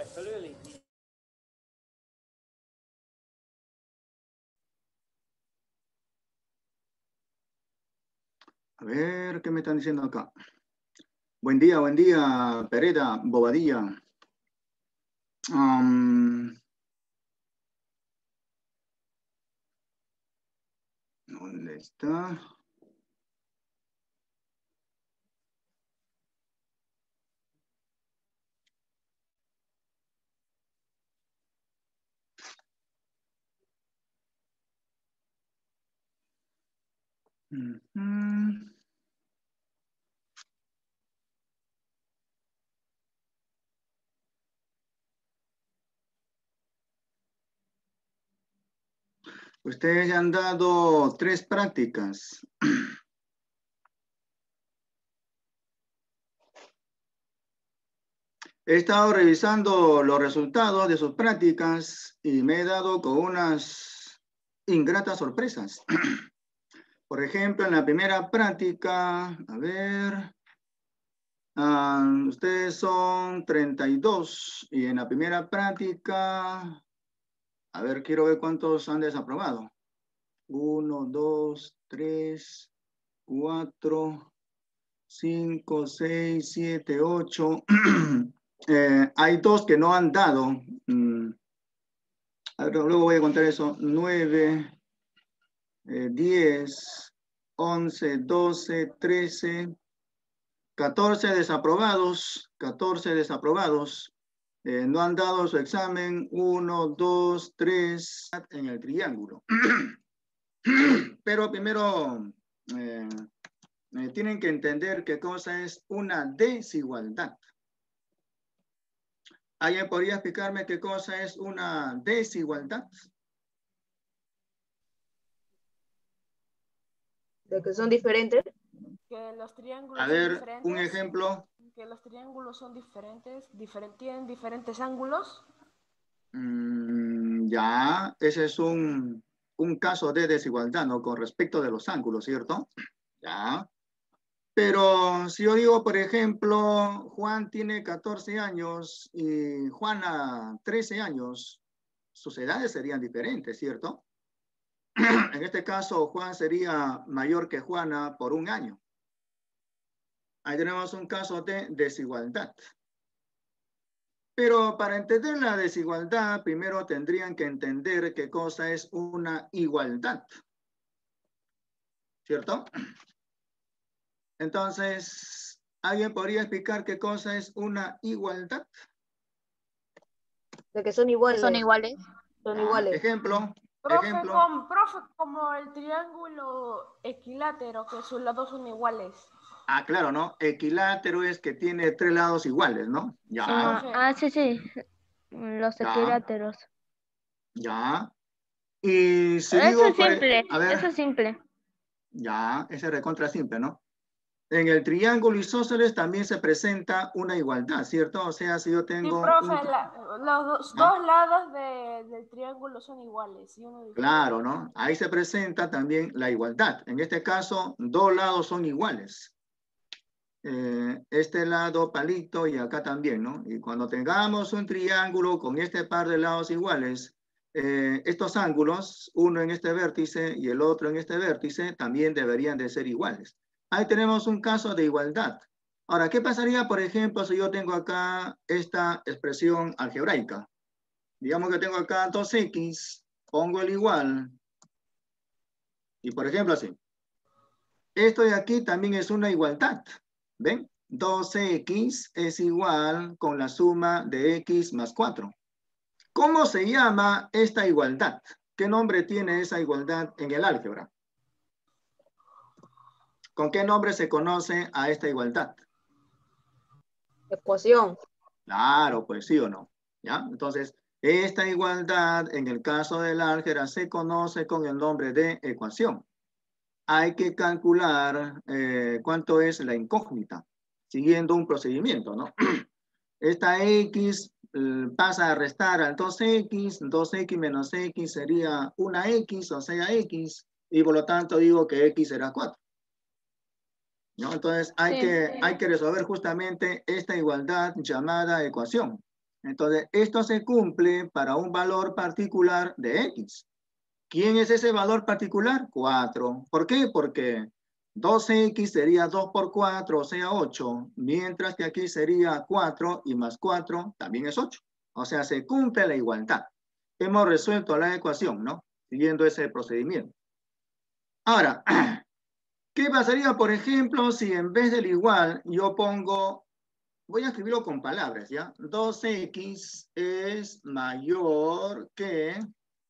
A ver, ¿qué me están diciendo acá? Buen día, Pereda, Bobadilla. ¿Dónde está? Ustedes ya han dado 3 prácticas. He estado revisando los resultados de sus prácticas y me he dado con unas ingratas sorpresas. Por ejemplo, en la primera práctica, a ver, ustedes son 32 y en la primera práctica, a ver, quiero ver cuántos han desaprobado. 1, 2, 3, 4, 5, 6, 7, 8. Hay 2 que no han dado. A ver, luego voy a contar eso. 9, 10, 11, 12, 13, 14 desaprobados. 14 desaprobados. No han dado su examen. 1, 2, 3 en el triángulo. Pero primero tienen que entender qué cosa es una desigualdad. ¿Alguien podría explicarme qué cosa es una desigualdad? ¿De que son diferentes? Que los triángulos A ver, son diferentes. un ejemplo. Que los triángulos son diferentes, tienen diferentes ángulos. Ya, ese es un caso de desigualdad, ¿no? Con respecto de los ángulos, ¿cierto? Ya. Pero si yo digo, por ejemplo, Juan tiene 14 años y Juana 13 años, sus edades serían diferentes, ¿cierto? En este caso, Juan sería mayor que Juana por 1 año. Ahí tenemos un caso de desigualdad. Pero para entender la desigualdad, primero tendrían que entender qué cosa es una igualdad. ¿Cierto? Entonces, ¿alguien podría explicar qué cosa es una igualdad? De que son iguales. Son iguales. Son iguales. Ejemplo. Profe, como el triángulo equilátero, que sus lados son iguales. Ah, claro, ¿no? Equilátero es que tiene 3 lados iguales, ¿no? Ya. Sí. Los equiláteros. Ya. Y si Eso digo... es simple. A ver. Eso es simple. Ya, ese es recontra simple, ¿no? En el triángulo isósceles también se presenta una igualdad, ¿cierto? O sea, si yo tengo... Sí, profe, los dos lados del triángulo son iguales. Y uno claro, ¿no? Ahí se presenta también la igualdad. En este caso, 2 lados son iguales. Este lado palito y acá también, ¿no? Y cuando tengamos un triángulo con este par de lados iguales, estos ángulos, uno en este vértice y el otro en este vértice, también deberían de ser iguales. Ahí tenemos un caso de igualdad. Ahora, ¿qué pasaría, por ejemplo, si yo tengo acá esta expresión algebraica? Digamos que tengo acá 2x, pongo el igual, y por ejemplo así. Esto de aquí también es una igualdad. ¿Ven? 12x es igual con la suma de x más 4. ¿Cómo se llama esta igualdad? ¿Qué nombre tiene esa igualdad en el álgebra? ¿Con qué nombre se conoce a esta igualdad? Ecuación. Claro, pues sí o no. ¿Ya? Entonces, esta igualdad en el caso del álgebra se conoce con el nombre de ecuación. Hay que calcular cuánto es la incógnita, siguiendo un procedimiento, ¿no? Esta x pasa a restar al 2x, 2x menos x sería una x, o sea, x, y por lo tanto digo que x será 4. ¿No? Entonces hay que resolver justamente esta igualdad llamada ecuación. Entonces, esto se cumple para un valor particular de X. ¿Quién es ese valor particular? 4. ¿Por qué? Porque 2X sería 2 por 4, o sea 8, mientras que aquí sería 4 y más 4 también es 8. O sea, se cumple la igualdad. Hemos resuelto la ecuación, ¿no? Siguiendo ese procedimiento. Ahora, ¿qué pasaría, por ejemplo, si en vez del igual yo pongo, voy a escribirlo con palabras, ¿ya? 2X es mayor que,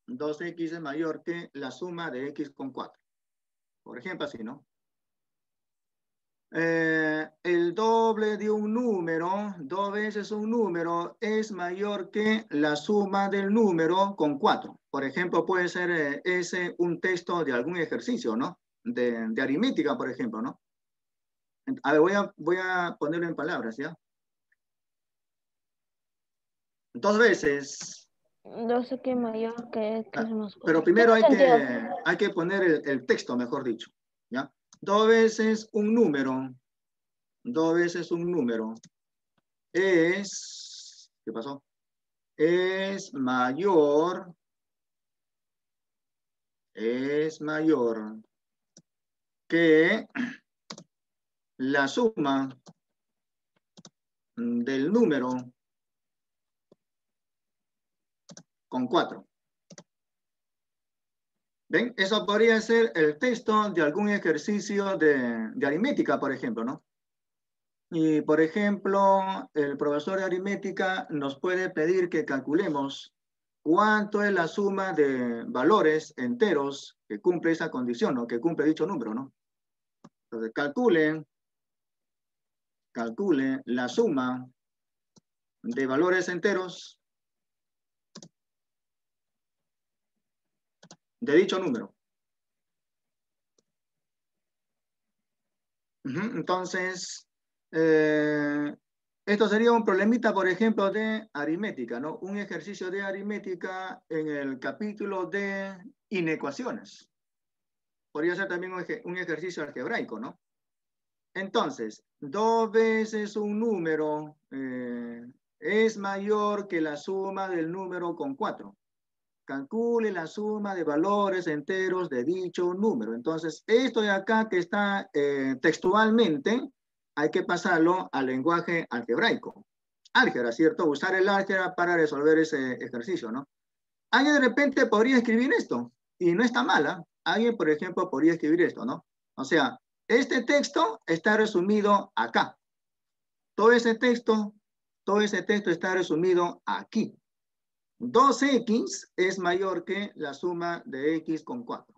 2X es mayor que la suma de X con 4. Por ejemplo, así, ¿no? El doble de un número, 2 veces un número, es mayor que la suma del número con 4. Por ejemplo, puede ser ese un texto de algún ejercicio, ¿no? De aritmética, por ejemplo, ¿no? A ver, voy a ponerlo en palabras, ¿ya? 2 veces. 12 que mayor que X más 4. Pero primero Tiene hay que poner el texto, mejor dicho, ¿ya? 2 veces un número. 2 veces un número es, ¿qué pasó? Es mayor que la suma del número con 4. ¿Ven? Eso podría ser el texto de algún ejercicio de aritmética, por ejemplo, ¿no? Y, por ejemplo, el profesor de aritmética nos puede pedir que calculemos cuánto es la suma de valores enteros que cumple esa condición, o que cumple dicho número, ¿no? Entonces, calcule la suma de valores enteros de dicho número. Entonces, esto sería un problemita, por ejemplo, de aritmética, ¿no? Un ejercicio de aritmética en el capítulo de inecuaciones. Podría ser también un ejercicio algebraico, ¿no? Entonces, 2 veces un número es mayor que la suma del número con 4. Calcule la suma de valores enteros de dicho número. Entonces, esto de acá que está textualmente, hay que pasarlo al lenguaje algebraico. Álgebra, ¿cierto? Usar el álgebra para resolver ese ejercicio, ¿no? Alguien de repente podría escribir esto, y no está mala. Alguien, por ejemplo, podría escribir esto, ¿no? O sea, este texto está resumido acá. Todo ese texto está resumido aquí. 2X es mayor que la suma de X con 4.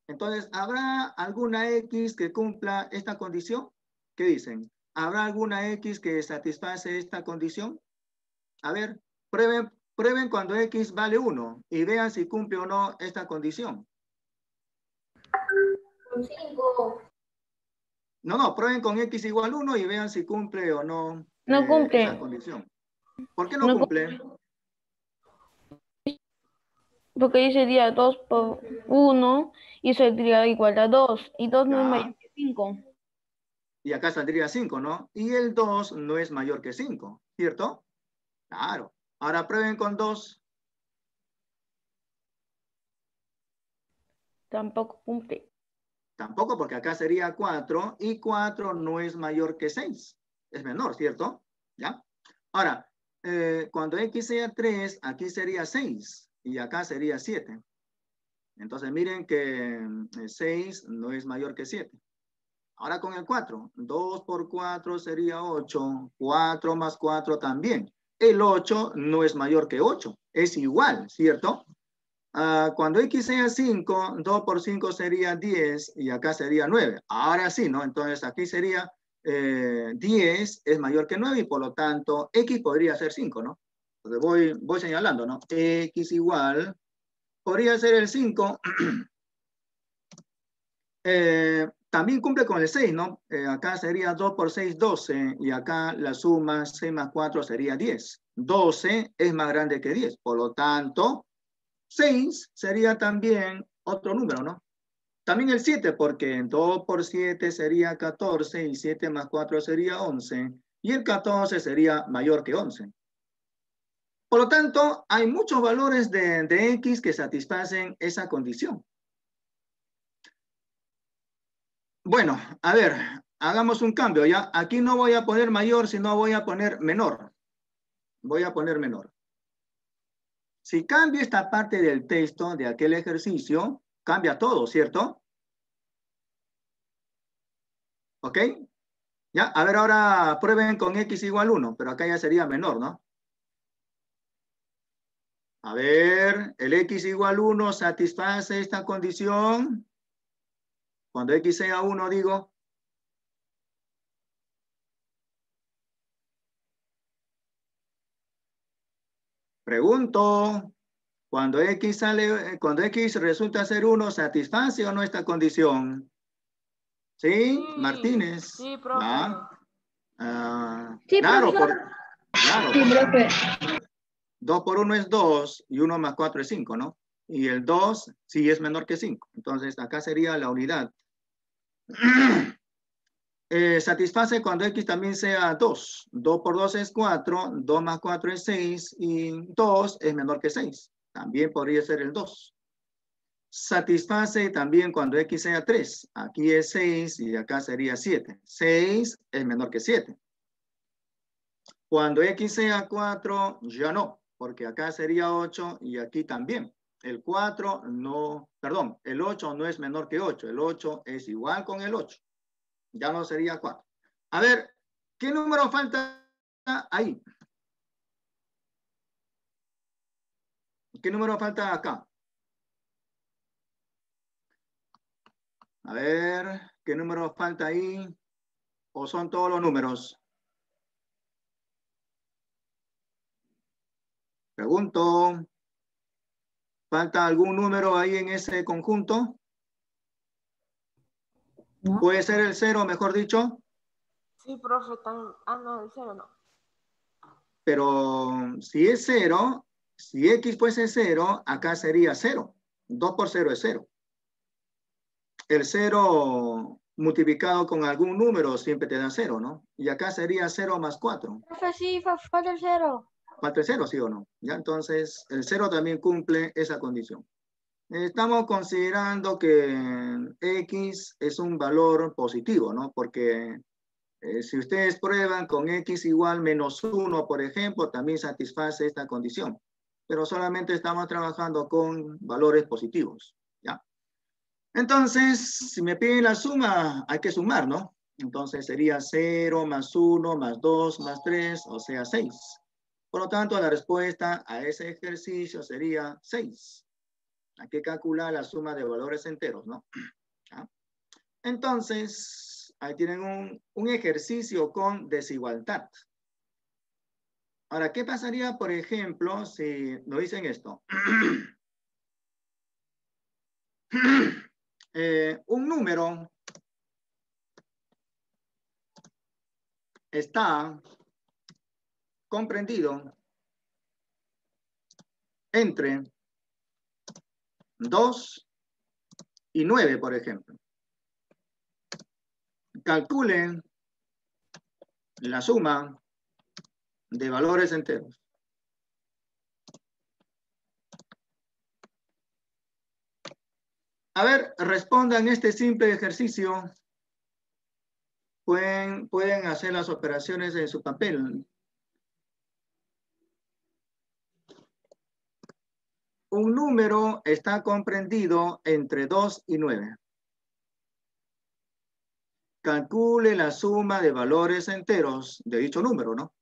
Entonces, ¿habrá alguna X que cumpla esta condición? ¿Qué dicen? ¿Habrá alguna X que satisface esta condición? A ver, prueben cuando X vale 1 y vean si cumple o no esta condición. 5. No, prueben con X igual 1 y vean si cumple o no, No cumple. esa condición. ¿Por qué no cumple? Porque ahí sería 2 por 1 y sería igual a 2. Y 2 no es Ya. mayor que 5. Y acá saldría 5, ¿no? Y el 2 no es mayor que 5, ¿cierto? Claro. Ahora prueben con 2. Tampoco cumple. Tampoco, porque acá sería 4 y 4 no es mayor que 6. Es menor, ¿cierto? ¿Ya? Ahora, cuando X sea 3, aquí sería 6 y acá sería 7. Entonces miren que 6 no es mayor que 7. Ahora con el 4, 2 por 4 sería 8, 4 más 4 también. El 8 no es mayor que 8, es igual, ¿cierto? Cuando X sea 5, 2 por 5 sería 10 y acá sería 9. Ahora sí, ¿no? Entonces aquí sería 10 es mayor que 9 y por lo tanto X podría ser 5, ¿no? Entonces voy señalando, ¿no? X igual, podría ser el 5. También cumple con el 6, ¿no? Acá sería 2 por 6, 12 y acá la suma 6 más 4 sería 10. 12 es más grande que 10, por lo tanto 6 sería también otro número, ¿no? También el 7, porque 2 por 7 sería 14 y 7 más 4 sería 11. Y el 14 sería mayor que 11. Por lo tanto, hay muchos valores de X que satisfacen esa condición. Bueno, a ver, hagamos un cambio, ¿ya? Aquí no voy a poner mayor, sino voy a poner menor. Voy a poner menor. Si cambio esta parte del texto de aquel ejercicio, cambia todo, ¿cierto? ¿Ok? Ya, a ver, ahora prueben con X igual 1, pero acá ya sería menor, ¿no? A ver, el X igual 1 satisface esta condición. Cuando X sea 1, digo. Pregunto, cuando X resulta ser 1, ¿satisface o no esta condición? ¿Sí? Sí, Martínez. sí, profe. ¿Va? Sí, Claro, profesor. claro. Sí, profe. 2 por 1 es 2 y 1 más 4 es 5, ¿no? Y el 2 sí es menor que 5. Entonces, acá sería la unidad. Satisface cuando X también sea 2. 2 por 2 es 4, 2 más 4 es 6 y 2 es menor que 6. También podría ser el 2. Satisface también cuando X sea 3. Aquí es 6 y acá sería 7. 6 es menor que 7. Cuando X sea 4, ya no, porque acá sería 8 y aquí también. El 4 no, perdón, el 8 no es menor que 8. El 8 es igual con el 8. Ya no sería 4. A ver, ¿qué número falta ahí? ¿Qué número falta acá? A ver, ¿qué número falta ahí? ¿O son todos los números? Pregunto. ¿Falta algún número ahí en ese conjunto? No. ¿Puede ser el 0, mejor dicho? Sí, profe. No, el 0 no. Pero si es 0, si X fuese 0, acá sería 0. 2 por 0 es 0. El 0 multiplicado con algún número siempre te da 0, ¿no? Y acá sería 0 más 4. Profe, sí, falta el 0. Falta el 0, ¿sí o no? Ya, entonces el 0 también cumple esa condición. Estamos considerando que X es un valor positivo, ¿no? Porque si ustedes prueban con X igual menos 1, por ejemplo, también satisface esta condición. Pero solamente estamos trabajando con valores positivos, ¿ya? Entonces, si me piden la suma, hay que sumar, ¿no? Entonces sería 0 más 1 más 2 más 3, o sea, 6. Por lo tanto, la respuesta a ese ejercicio sería 6. Hay que calcular la suma de valores enteros, ¿no? ¿Ya? Entonces, ahí tienen un ejercicio con desigualdad. Ahora, ¿qué pasaría, por ejemplo, si nos dicen esto? Un número está comprendido entre 2 y 9, por ejemplo. Calculen la suma de valores enteros. A ver, respondan este simple ejercicio. Pueden hacer las operaciones en su papel. Un número está comprendido entre 2 y 9. Calcule la suma de valores enteros de dicho número, ¿no?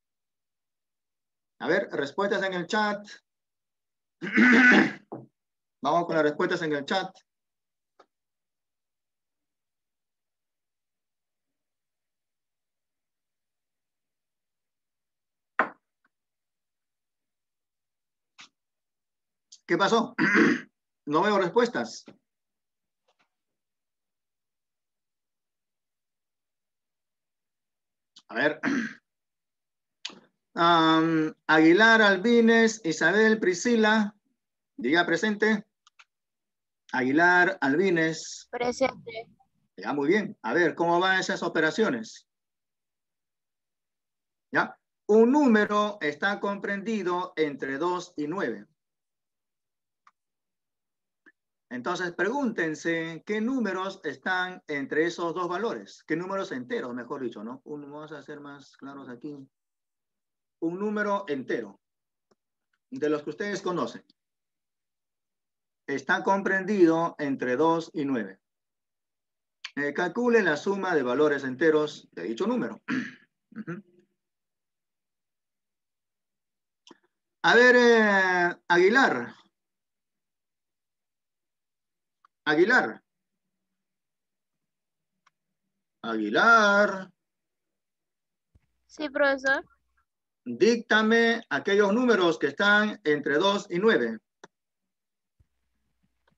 A ver, respuestas en el chat. Vamos con las respuestas en el chat. ¿Qué pasó? No veo respuestas. A ver. Aguilar, Albines, Isabel, Priscila. Diga presente. Aguilar, Albines. Presente. Ya, muy bien. A ver, ¿cómo van esas operaciones? ¿Ya? Un número está comprendido entre 2 y 9. Entonces, pregúntense qué números están entre esos dos valores. ¿Qué números enteros, mejor dicho, no? Vamos a ser más claros aquí. Un número entero, de los que ustedes conocen. Está comprendido entre 2 y 9. Calcule la suma de valores enteros de dicho número. A ver, Aguilar. Aguilar. Aguilar. Sí, profesor. Díctame aquellos números que están entre 2 y 9.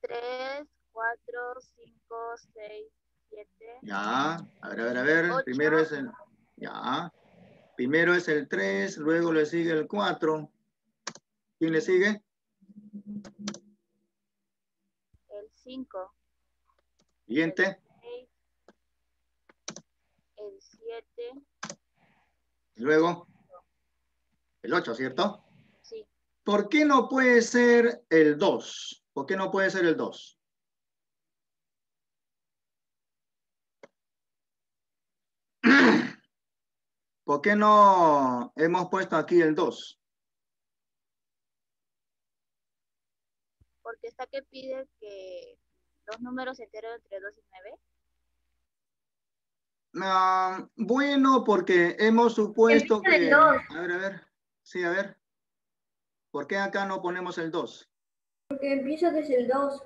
3, 4, 5, 6, 7. Ya, a ver. 8. Primero es el... Ya. Primero es el 3, luego le sigue el 4. ¿Quién le sigue? El 5. Siguiente. El 6. El 7. Y luego el 8, ¿cierto? Sí. ¿Por qué no puede ser el 2? ¿Por qué no puede ser el 2? ¿Por qué no hemos puesto aquí el 2? Porque está que pide que dos números enteros entre 2 y 9. Bueno, porque hemos supuesto que... A ver. Sí, a ver. ¿Por qué acá no ponemos el 2? Porque empieza desde el 2.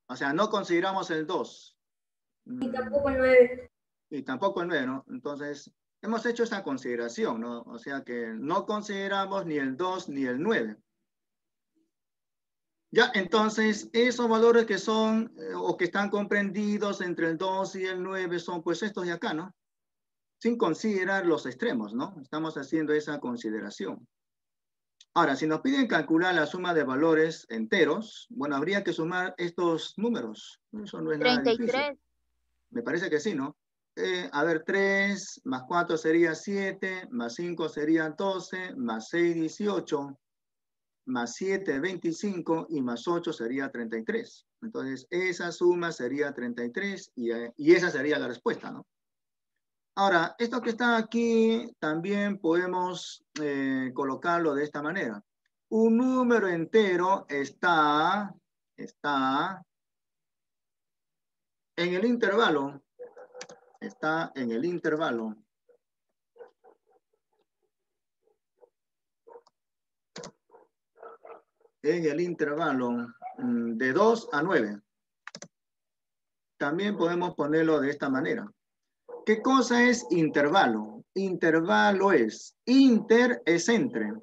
O sea, no consideramos el 2. Y tampoco el 9. Y tampoco el 9, ¿no? Entonces, hemos hecho esa consideración, ¿no? O sea que no consideramos ni el 2 ni el 9. Ya, entonces, esos valores que son o que están comprendidos entre el 2 y el 9 son pues estos de acá, ¿no? Sin considerar los extremos, ¿no? Estamos haciendo esa consideración. Ahora, si nos piden calcular la suma de valores enteros, bueno, habría que sumar estos números. Eso no es nada difícil. 33. Me parece que sí, ¿no? A ver, 3 más 4 sería 7, más 5 sería 12, más 6, 18, más 7, 25 y más 8 sería 33. Entonces, esa suma sería 33 y esa sería la respuesta, ¿no? Ahora, esto que está aquí también podemos colocarlo de esta manera. Un número entero está en el intervalo. Está en el intervalo. En el intervalo de 2 a 9. También podemos ponerlo de esta manera. ¿Qué cosa es intervalo? Intervalo es, inter es entre,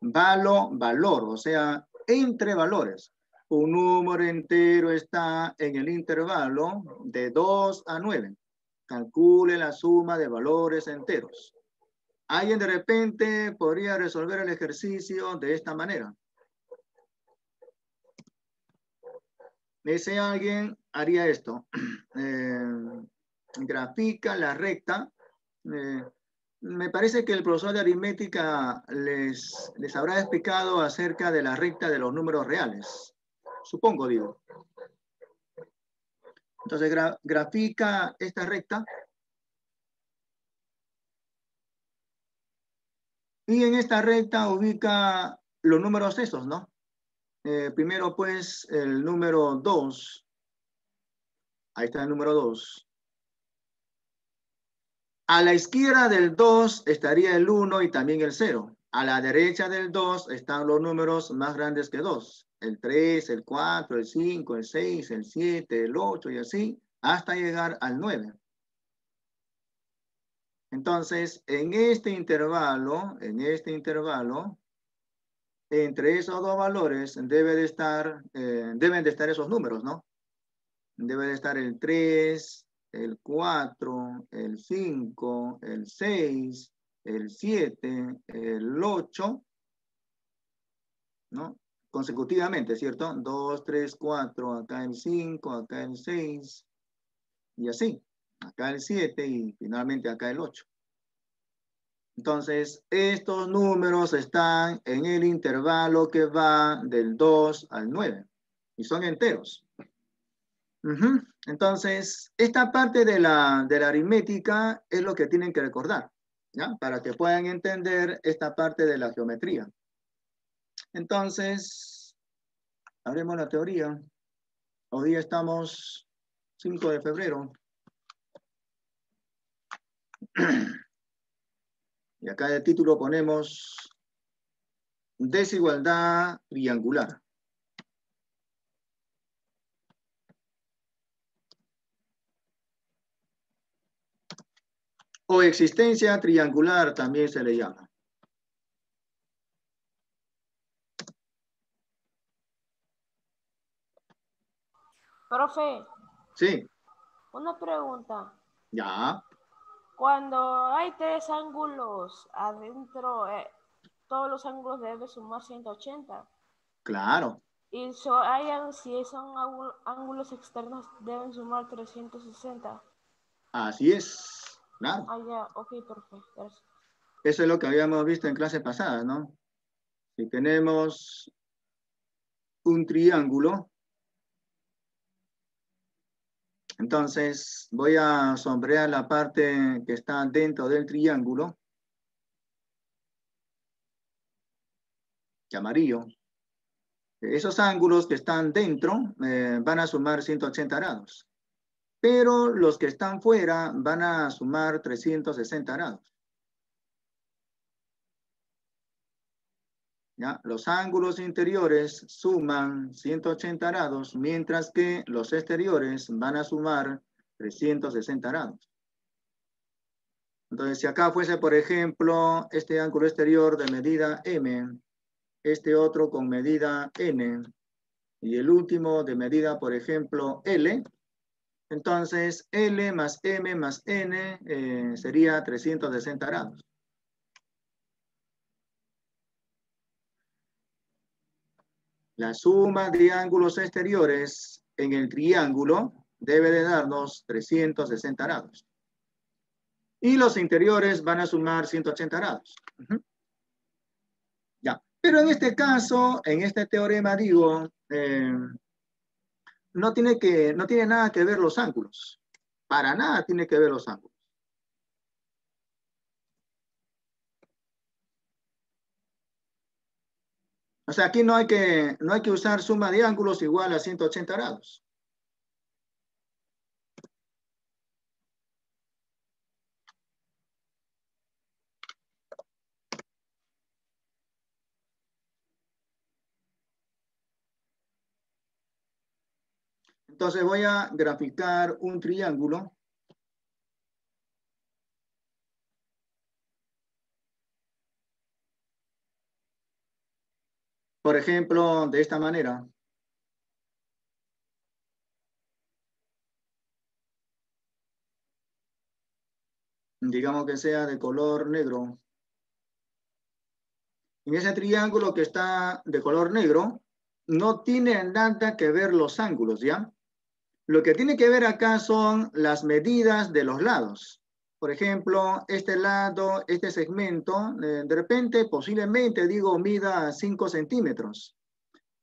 valo, valor, o sea, entre valores. Un número entero está en el intervalo de 2 a 9. Calcule la suma de valores enteros. Alguien de repente podría resolver el ejercicio de esta manera. Ese alguien haría esto. Grafica la recta. Me parece que el profesor de aritmética les habrá explicado acerca de la recta de los números reales. Supongo, digo. Entonces, grafica esta recta. Y en esta recta ubica los números esos, ¿no? Primero, pues, el número 2. Ahí está el número 2. A la izquierda del 2 estaría el 1 y también el 0. A la derecha del 2 están los números más grandes que 2. El 3, el 4, el 5, el 6, el 7, el 8 y así, hasta llegar al 9. Entonces, en este intervalo, entre esos dos valores deben de estar esos números, ¿no? Debe de estar el 3, el 4, el 5, el 6, el 7, el 8, ¿no? Consecutivamente, ¿cierto? 2, 3, 4, acá el 5, acá el 6, y así. Acá el 7 y finalmente acá el 8. Entonces, estos números están en el intervalo que va del 2 al 9 y son enteros. Entonces, esta parte de la aritmética es lo que tienen que recordar, ¿ya? Para que puedan entender esta parte de la geometría. Entonces, haremos la teoría. Hoy día estamos 5 de febrero. Y acá de título ponemos desigualdad triangular. O existencia triangular también se le llama. Profe, Sí, una pregunta. ya, Cuando hay tres ángulos adentro, todos los ángulos deben sumar 180. claro. Y si son ángulos externos, deben sumar 360. Así es, claro. Ah, ya, ok, perfecto. Gracias. Eso es lo que habíamos visto en clase pasada, ¿no? Si tenemos un triángulo, entonces voy a sombrear la parte que está dentro del triángulo, de amarillo. Esos ángulos que están dentro van a sumar 180 grados, pero los que están fuera van a sumar 360 grados. ¿Ya? Los ángulos interiores suman 180 grados, mientras que los exteriores van a sumar 360 grados. Entonces, si acá fuese, por ejemplo, este ángulo exterior de medida M, este otro con medida N, y el último de medida, por ejemplo, L, entonces L más M más N sería 360 grados. La suma de ángulos exteriores en el triángulo debe de darnos 360 grados. Y los interiores van a sumar 180 grados. Ya. Pero en este caso, en este teorema, digo, no tiene nada que ver los ángulos. Para nada tiene que ver los ángulos. O sea, aquí no hay que usar suma de ángulos igual a 180 grados. Entonces voy a graficar un triángulo. Por ejemplo, de esta manera. Digamos que sea de color negro. En ese triángulo que está de color negro, no tiene nada que ver los ángulos, ¿ya? Lo que tiene que ver acá son las medidas de los lados. Por ejemplo, este lado, este segmento, de repente, posiblemente, digo, mida 5 centímetros.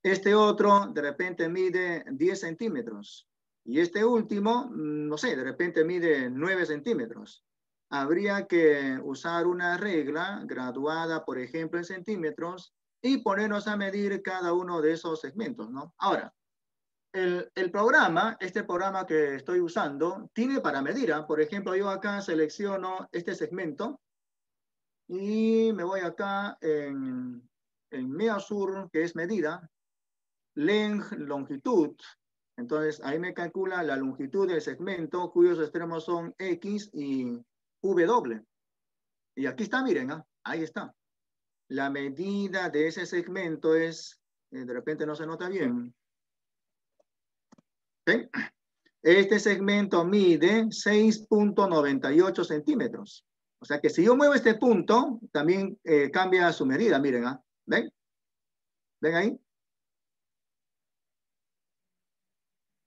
Este otro, de repente, mide 10 centímetros. Y este último, no sé, de repente mide 9 centímetros. Habría que usar una regla graduada, por ejemplo, en centímetros, y ponernos a medir cada uno de esos segmentos, ¿no? Ahora, el programa, este programa que estoy usando, tiene para medir, ¿eh? Por ejemplo, yo acá selecciono este segmento y me voy acá en Measure, que es medida, length, longitud. Entonces, ahí me calcula la longitud del segmento, cuyos extremos son X y W. Y aquí está, miren, ¿eh? Ahí está. La medida de ese segmento es, de repente no se nota bien. ¿Sí? Este segmento mide 6.98 centímetros. O sea que si yo muevo este punto, también cambia su medida, miren, ¿ah? ¿Ven? ¿Ven ahí?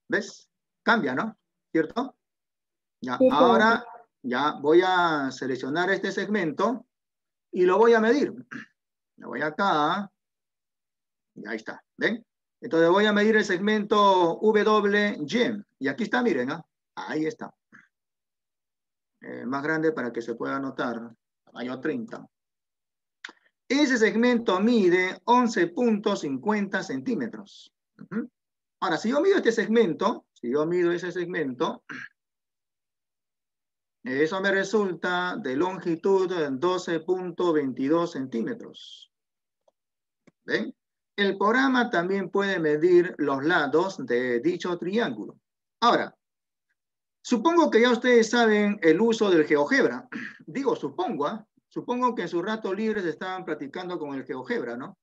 ¿Ves? Cambia, ¿no? ¿Cierto? Ya, Sí, ahora ya voy a seleccionar este segmento y lo voy a medir. Me voy acá, y ahí está, ¿ven? Entonces voy a medir el segmento WY, y aquí está, miren, ¿ah? Ahí está. Más grande para que se pueda notar, tamaño 30. Ese segmento mide 11.50 centímetros. Ahora, si yo mido este segmento, si yo mido ese segmento, eso me resulta de longitud 12.22 centímetros. ¿Ven? El programa también puede medir los lados de dicho triángulo. Ahora, supongo que ya ustedes saben el uso del GeoGebra. Digo, supongo, ¿eh? Supongo que en su rato libre se estaban practicando con el GeoGebra, ¿no?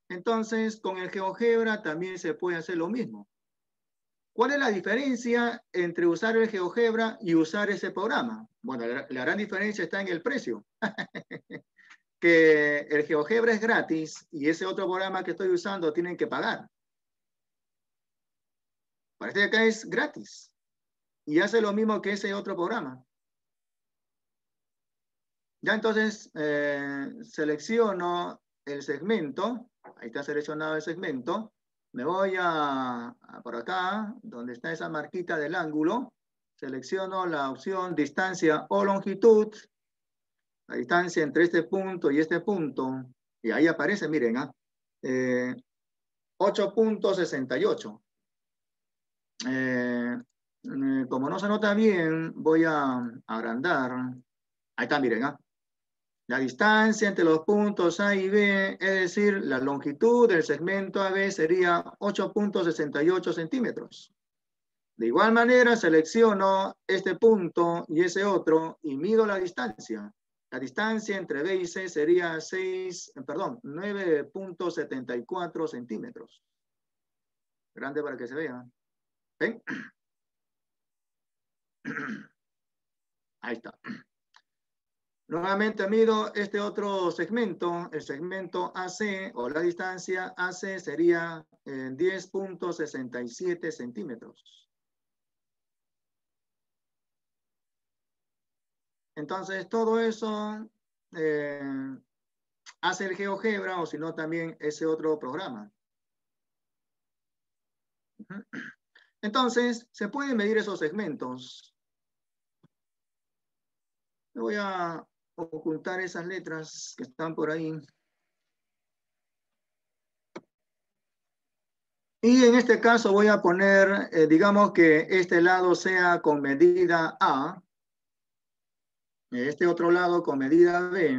Entonces, con el GeoGebra también se puede hacer lo mismo. ¿Cuál es la diferencia entre usar el GeoGebra y usar ese programa? Bueno, la gran diferencia está en el precio. Que el GeoGebra es gratis y ese otro programa que estoy usando tienen que pagar. Parece que acá es gratis y hace lo mismo que ese otro programa. Ya entonces selecciono el segmento. Ahí está seleccionado el segmento. Me voy a por acá, donde está esa marquita del ángulo. Selecciono la opción distancia o longitud. La distancia entre este punto y este punto. Y ahí aparece, miren, 8.68. Como no se nota bien, voy a agrandar. Ahí está, miren, la distancia entre los puntos A y B, es decir, la longitud del segmento AB sería 8.68 centímetros. De igual manera, selecciono este punto y ese otro y mido la distancia. La distancia entre B y C sería 9.74 centímetros. Grande para que se vea. ¿Ven? Ahí está. Nuevamente mido este otro segmento, el segmento AC o la distancia AC sería 10.67 centímetros. Entonces todo eso hace el GeoGebra o si no también ese otro programa. Entonces se pueden medir esos segmentos. Voy a ocultar esas letras que están por ahí. Y en este caso voy a poner, digamos que este lado sea con medida A, este otro lado con medida B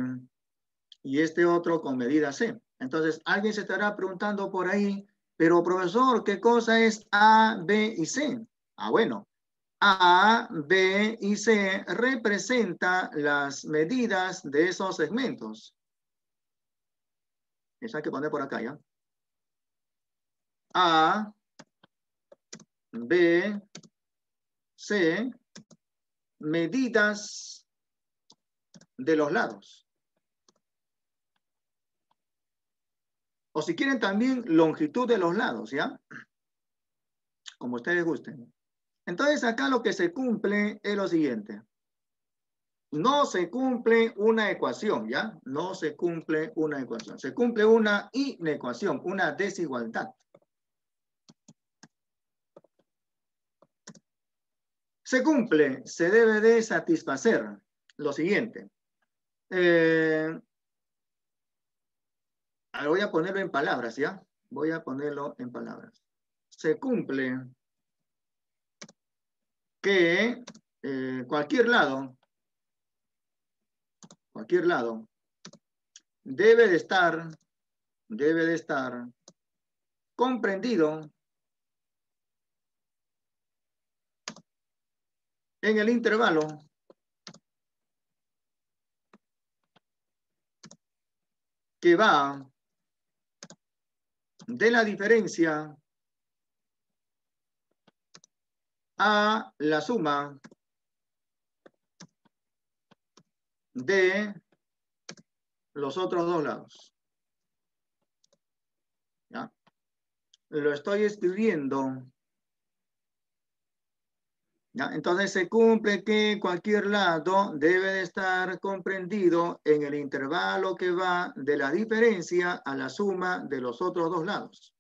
y este otro con medida C. Entonces alguien se estará preguntando por ahí, pero profesor, ¿qué cosa es A, B y C? Bueno, A, B y C representa las medidas de esos segmentos. Eso hay que poner por acá, ¿ya? A, B, C, medidas de los lados. O si quieren también longitud de los lados, ¿ya? Como ustedes gusten. Entonces acá lo que se cumple es lo siguiente. No se cumple una ecuación, ¿ya? No se cumple una ecuación. Se cumple una inecuación, una desigualdad. Se cumple, se debe de satisfacer lo siguiente. Voy a ponerlo en palabras, ¿ya? Voy a ponerlo en palabras. Se cumple que cualquier lado debe de estar comprendido en el intervalo que va de la diferencia a la suma de los otros dos lados. ¿Ya? Lo estoy escribiendo ¿Ya? Entonces se cumple que cualquier lado debe de estar comprendido en el intervalo que va de la diferencia a la suma de los otros dos lados.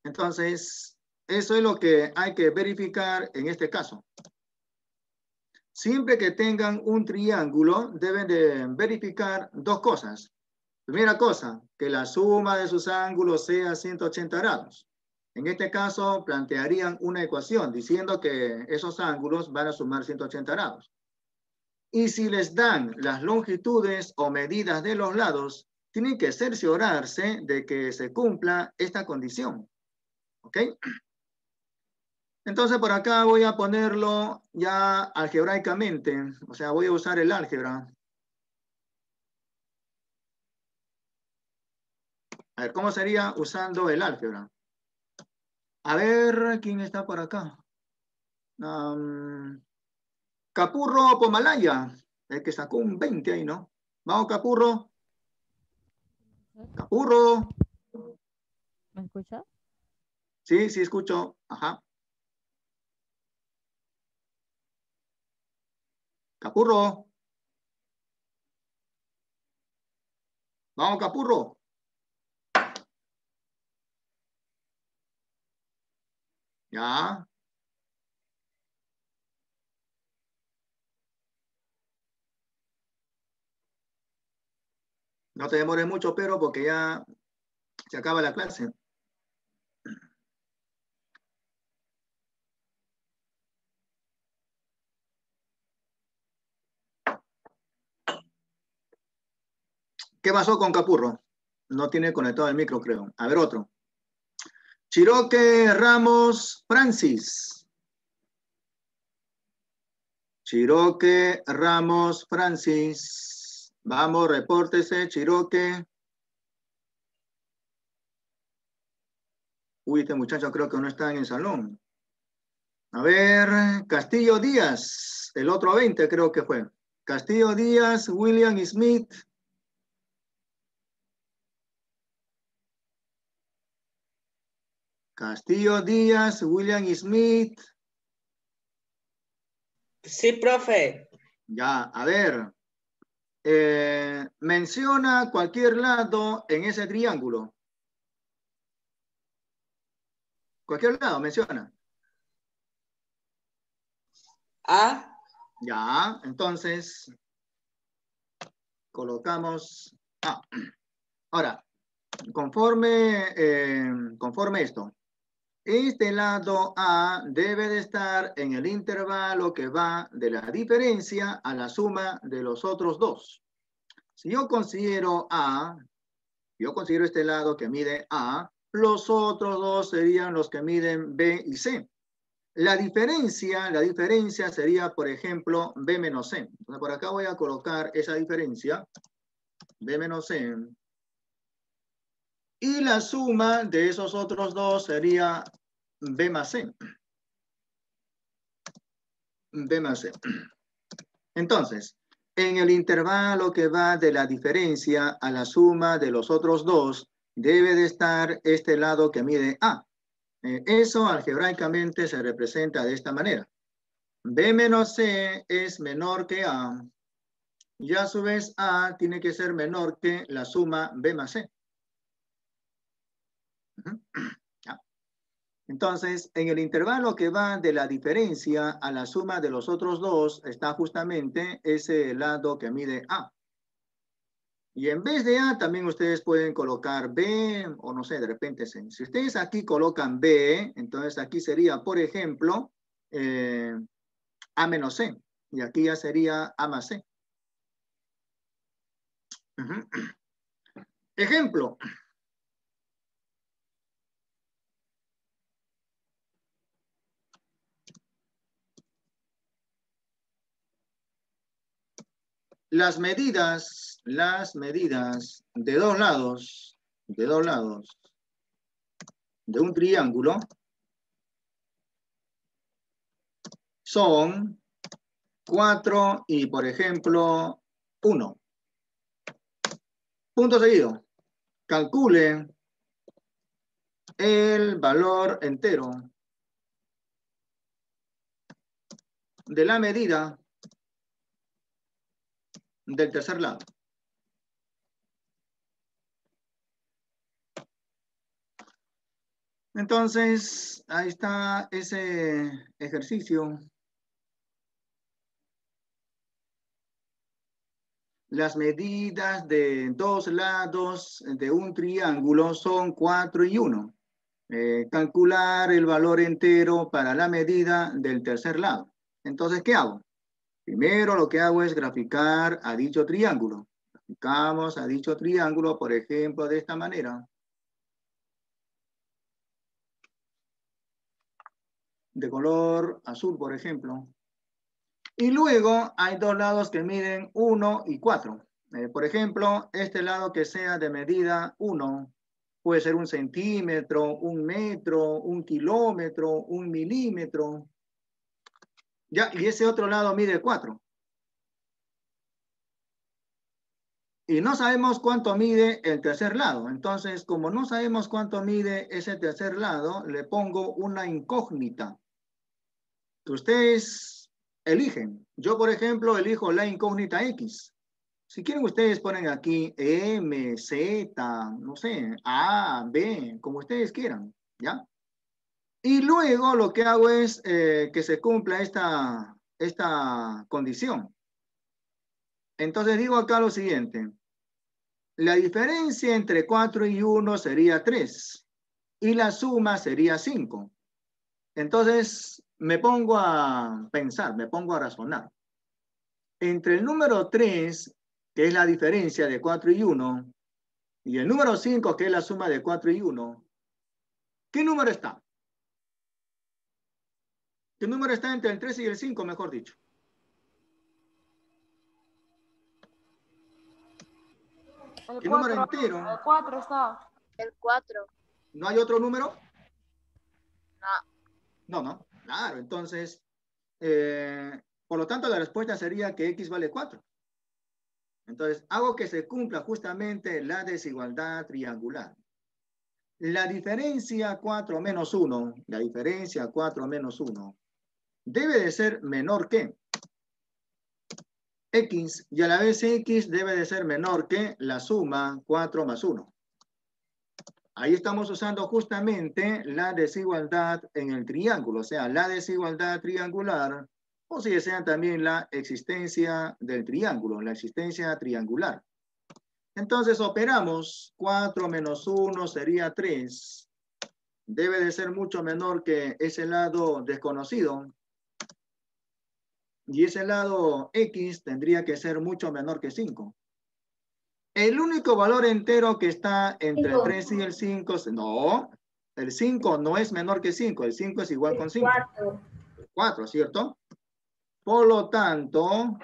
Entonces, eso es lo que hay que verificar en este caso. Siempre que tengan un triángulo, deben de verificar dos cosas. Primera cosa, que la suma de sus ángulos sea 180 grados. En este caso, plantearían una ecuación diciendo que esos ángulos van a sumar 180 grados. Y si les dan las longitudes o medidas de los lados, tienen que cerciorarse de que se cumpla esta condición. ¿Ok? Entonces, por acá voy a ponerlo ya algebraicamente. O sea, voy a usar el álgebra. A ver, ¿cómo sería usando el álgebra? A ver, ¿quién está por acá? Capurro Pomalaya, el que sacó un 20 ahí, ¿no? Vamos, Capurro. Capurro. ¿Me escucha? Sí, sí, escucho. Ajá. Capurro. Vamos, Capurro. Ya. No te demores mucho, pero porque ya se acaba la clase. ¿Qué pasó con Capurro? No tiene conectado el micro, creo. A ver, otro. Chiroque Ramos Francis. Chiroque Ramos Francis. Vamos, repórtese, Chiroque. Uy, este muchacho creo que no está en el salón. A ver, Castillo Díaz, el otro 20 creo que fue. Castillo Díaz, William Smith. Castillo Díaz, William Smith. Sí, profe. Ya, a ver. Menciona cualquier lado en ese triángulo. Cualquier lado, menciona. A. Ya, entonces colocamos A. Ahora, conforme esto, este lado A debe de estar en el intervalo que va de la diferencia a la suma de los otros dos. Si yo considero A, yo considero este lado que mide A, los otros dos serían los que miden B y C. La diferencia sería, por ejemplo, B menos C. Entonces, por acá voy a colocar esa diferencia, B menos C. Y la suma de esos otros dos sería B más C. B más C. Entonces, en el intervalo que va de la diferencia a la suma de los otros dos, debe de estar este lado que mide A. Eso algebraicamente se representa de esta manera. B menos C es menor que A. Y a su vez A tiene que ser menor que la suma B más C. Entonces, en el intervalo que va de la diferencia a la suma de los otros dos, está justamente ese lado que mide A. Y en vez de A, también ustedes pueden colocar B, o no sé, de repente C. Si ustedes aquí colocan B, entonces aquí sería, por ejemplo, A menos C. Y aquí ya sería A más C. Ejemplo. Las medidas de dos lados de un triángulo son 4 y, por ejemplo, 1. Punto seguido. Calcule el valor entero de la medida del tercer lado. Entonces, ahí está ese ejercicio. Las medidas de dos lados de un triángulo son 4 y 1. Calcular el valor entero para la medida del tercer lado. Entonces, ¿qué hago? Primero lo que hago es graficar a dicho triángulo. Graficamos a dicho triángulo, por ejemplo, de esta manera. De color azul, por ejemplo. Y luego hay dos lados que miden 1 y 4. Por ejemplo, este lado que sea de medida 1 puede ser 1 centímetro, 1 metro, 1 kilómetro, 1 milímetro. Ya, y ese otro lado mide 4. Y no sabemos cuánto mide el tercer lado. Entonces, como no sabemos cuánto mide ese tercer lado, le pongo una incógnita que ustedes eligen. Yo, por ejemplo, elijo la incógnita X. Si quieren, ustedes ponen aquí M, Z, no sé, A, B, como ustedes quieran, ¿ya? Y luego lo que hago es que se cumpla esta condición. Entonces digo acá lo siguiente. La diferencia entre 4 y 1 sería 3. Y la suma sería 5. Entonces me pongo a pensar, me pongo a razonar. Entre el número 3, que es la diferencia de 4 y 1, y el número 5, que es la suma de 4 y 1, ¿qué número está? ¿Qué número está entre el 3 y el 5, mejor dicho? ¿Qué número entero? El 4 está. El 4. ¿No hay otro número? No. No. Claro, entonces, por lo tanto, la respuesta sería que X vale 4. Entonces, hago que se cumpla justamente la desigualdad triangular. La diferencia 4 menos 1, la diferencia 4 menos 1, debe de ser menor que X, y a la vez X debe de ser menor que la suma 4 más 1. Ahí estamos usando justamente la desigualdad en el triángulo, o sea, la desigualdad triangular, o si desean también la existencia del triángulo, la existencia triangular. Entonces operamos, 4 menos 1 sería 3. Debe de ser mucho menor que ese lado desconocido. Y ese lado X tendría que ser mucho menor que 5. El único valor entero que está entre el 3 y el 5, no, el 5 no es menor que 5, el 5 es igual con 5. 4, ¿cierto? Por lo tanto,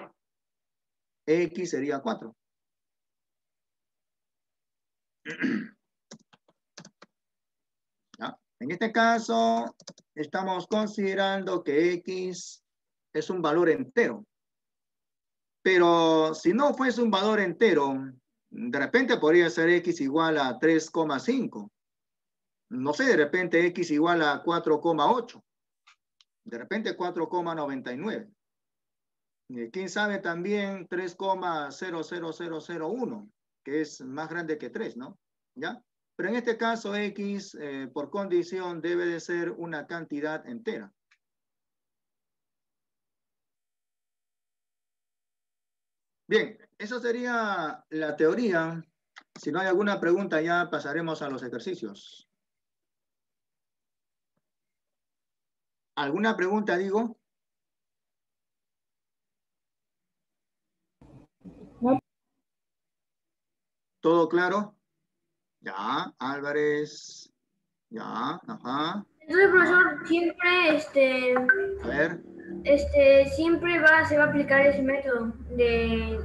X sería 4. ¿Ya? En este caso, estamos considerando que X es un valor entero. Pero si no fuese un valor entero, de repente podría ser X igual a 3,5. No sé, de repente X igual a 4,8. De repente 4,99. Quién sabe también 3,00001, que es más grande que 3, ¿no? ¿Ya? Pero en este caso X, por condición, debe de ser una cantidad entera. Bien, esa sería la teoría. Si no hay alguna pregunta, ya pasaremos a los ejercicios. ¿Alguna pregunta, digo? No. ¿Todo claro? Ya, Álvarez. Ya, ajá. Entonces, profesor, siempre, A ver. siempre se va a aplicar ese método de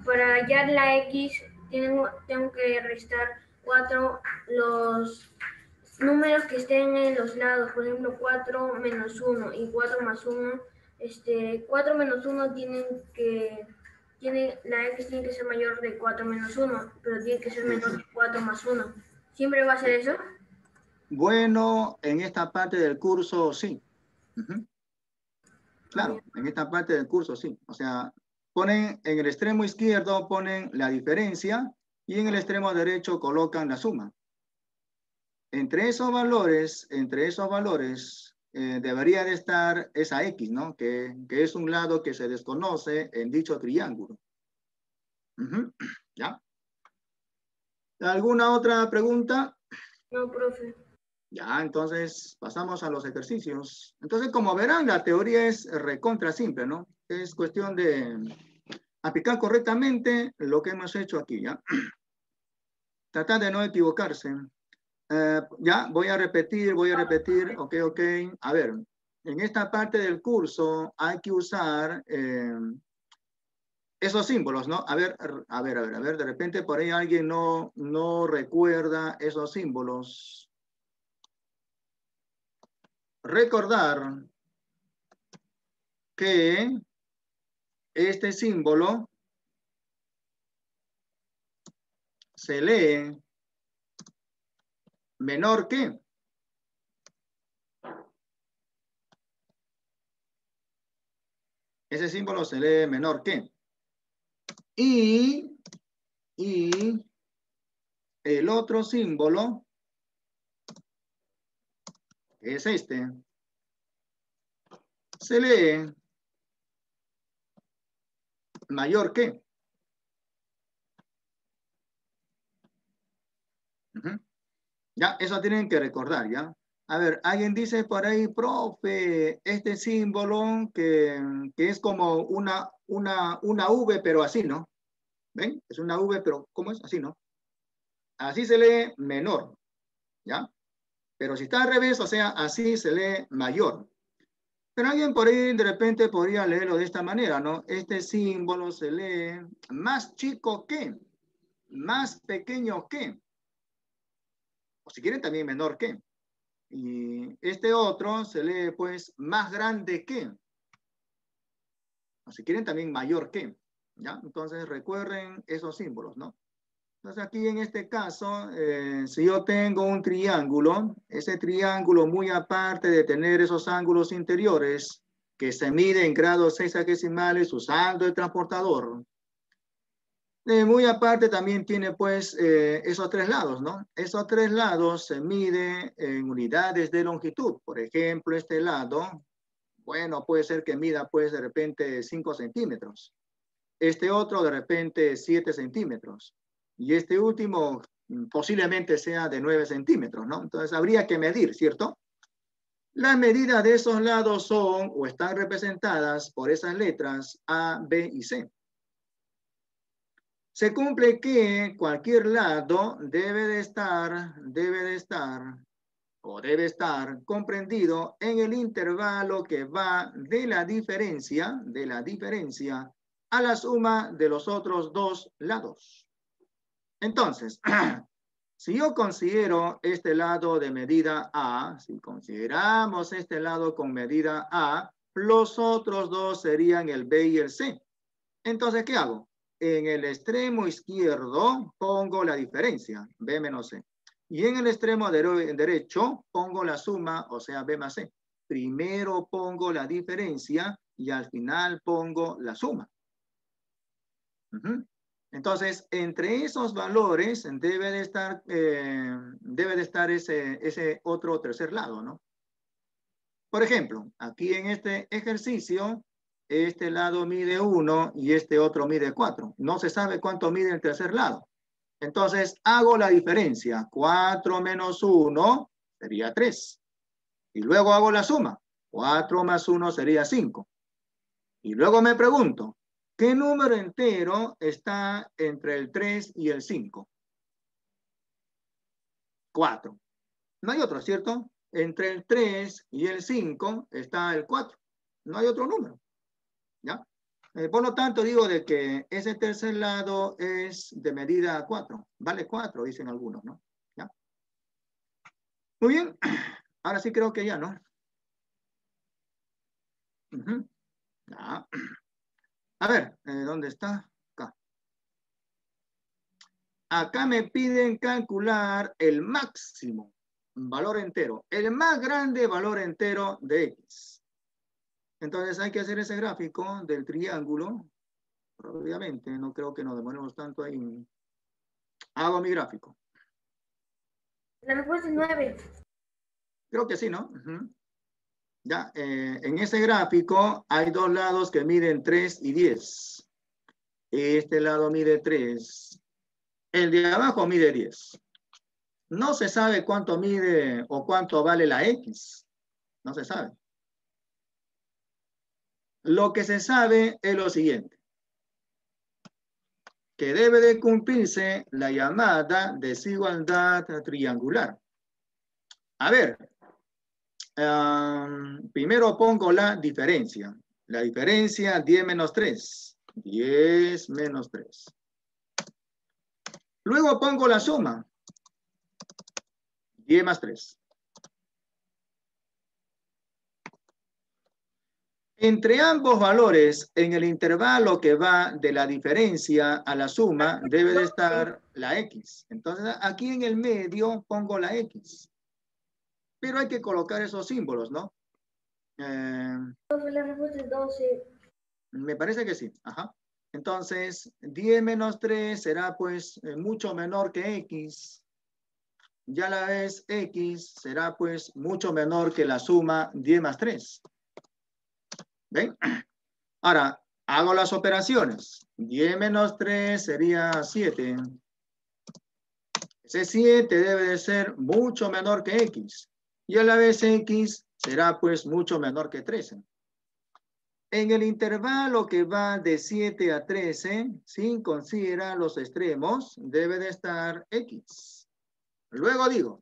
para hallar la X, tengo que restar 4 los números que estén en los lados, por ejemplo, 4 menos 1 y 4 más 1, 4 menos 1 la X tiene que ser mayor de 4 menos 1, pero tiene que ser menor de 4 más 1. ¿Siempre va a ser eso? Bueno, en esta parte del curso, sí. Claro, en esta parte del curso sí. O sea, ponen en el extremo izquierdo, ponen la diferencia y en el extremo derecho colocan la suma. Entre esos valores, debería de estar esa X, ¿no? Que es un lado que se desconoce en dicho triángulo. ¿Ya? ¿Alguna otra pregunta? No, profe. Ya, entonces pasamos a los ejercicios. Entonces, como verán, la teoría es recontra simple, ¿no? Es cuestión de aplicar correctamente lo que hemos hecho aquí, ¿ya? Tratar de no equivocarse. Ya, voy a repetir, ok. A ver, en esta parte del curso hay que usar esos símbolos, ¿no? A ver, de repente por ahí alguien no recuerda esos símbolos. Recordar que este símbolo se lee menor que. Ese símbolo se lee menor que. Y el otro símbolo, que es este, se lee mayor que. Ya, eso tienen que recordar, ¿ya? A ver, alguien dice por ahí, profe, este símbolo que es como una V, pero así, ¿no? ¿Ven? Es una V, pero ¿cómo es? Así, ¿no? Así se lee menor, ¿ya? Pero si está al revés, o sea, así se lee mayor. Pero alguien por ahí de repente podría leerlo de esta manera, ¿no? Este símbolo se lee más chico que, más pequeño que, o si quieren también menor que. Y este otro se lee pues más grande que, o si quieren también mayor que, ¿ya? Entonces recuerden esos símbolos, ¿no? Entonces aquí en este caso, si yo tengo un triángulo, ese triángulo muy aparte de tener esos ángulos interiores que se mide en grados sexagesimales usando el transportador, muy aparte también tiene pues esos tres lados, ¿no? Esos tres lados se miden en unidades de longitud. Por ejemplo, este lado, bueno, puede ser que mida pues de repente 5 centímetros. Este otro de repente 7 centímetros. Y este último posiblemente sea de 9 centímetros, ¿no? Entonces habría que medir, ¿cierto? Las medidas de esos lados son o están representadas por esas letras A, B y C. Se cumple que cualquier lado debe estar comprendido en el intervalo que va de la diferencia a la suma de los otros dos lados. Entonces, si yo considero este lado de medida A, si consideramos este lado con medida A, los otros dos serían el B y el C. Entonces, ¿qué hago? En el extremo izquierdo pongo la diferencia, B menos C. Y en el extremo derecho pongo la suma, o sea, B más C. Primero pongo la diferencia y al final pongo la suma. Entonces, entre esos valores debe de estar ese otro tercer lado, ¿no? Por ejemplo, aquí en este ejercicio, este lado mide 1 y este otro mide 4. No se sabe cuánto mide el tercer lado. Entonces, hago la diferencia. 4 menos 1 sería 3. Y luego hago la suma. 4 más 1 sería 5. Y luego me pregunto, ¿qué número entero está entre el 3 y el 5? 4. No hay otro, ¿cierto? Entre el 3 y el 5 está el 4. No hay otro número. ¿Ya? Por lo tanto, digo de que ese tercer lado es de medida 4. Vale 4, dicen algunos, ¿no? ¿Ya? Muy bien. Ahora sí creo que ya, ¿no? Ya. A ver, ¿dónde está? Acá. Acá me piden calcular el máximo valor entero, el más grande valor entero de X. Entonces hay que hacer ese gráfico del triángulo. Obviamente, no creo que nos demoremos tanto ahí. Hago mi gráfico. La respuesta es 9. Creo que sí, ¿no? Ya, en ese gráfico hay dos lados que miden 3 y 10. Este lado mide 3. El de abajo mide 10. No se sabe cuánto mide o cuánto vale la X. No se sabe. Lo que se sabe es lo siguiente. Que debe de cumplirse la llamada desigualdad triangular. A ver, primero pongo la diferencia. La diferencia 10 menos 3. 10 menos 3. Luego pongo la suma. 10 más 3. Entre ambos valores, en el intervalo que va de la diferencia a la suma, debe de estar la X. Entonces, aquí en el medio pongo la X. Pero hay que colocar esos símbolos, ¿no? La respuesta es 12. Me parece que sí. Ajá. Entonces, 10 menos 3 será pues mucho menor que X. Ya la vez X será pues mucho menor que la suma 10 más 3. ¿Ven? Ahora, hago las operaciones. 10 menos 3 sería 7. Ese 7 debe de ser mucho menor que X. Y a la vez X será pues mucho menor que 13. En el intervalo que va de 7 a 13, sin considerar los extremos, debe de estar X. Luego digo,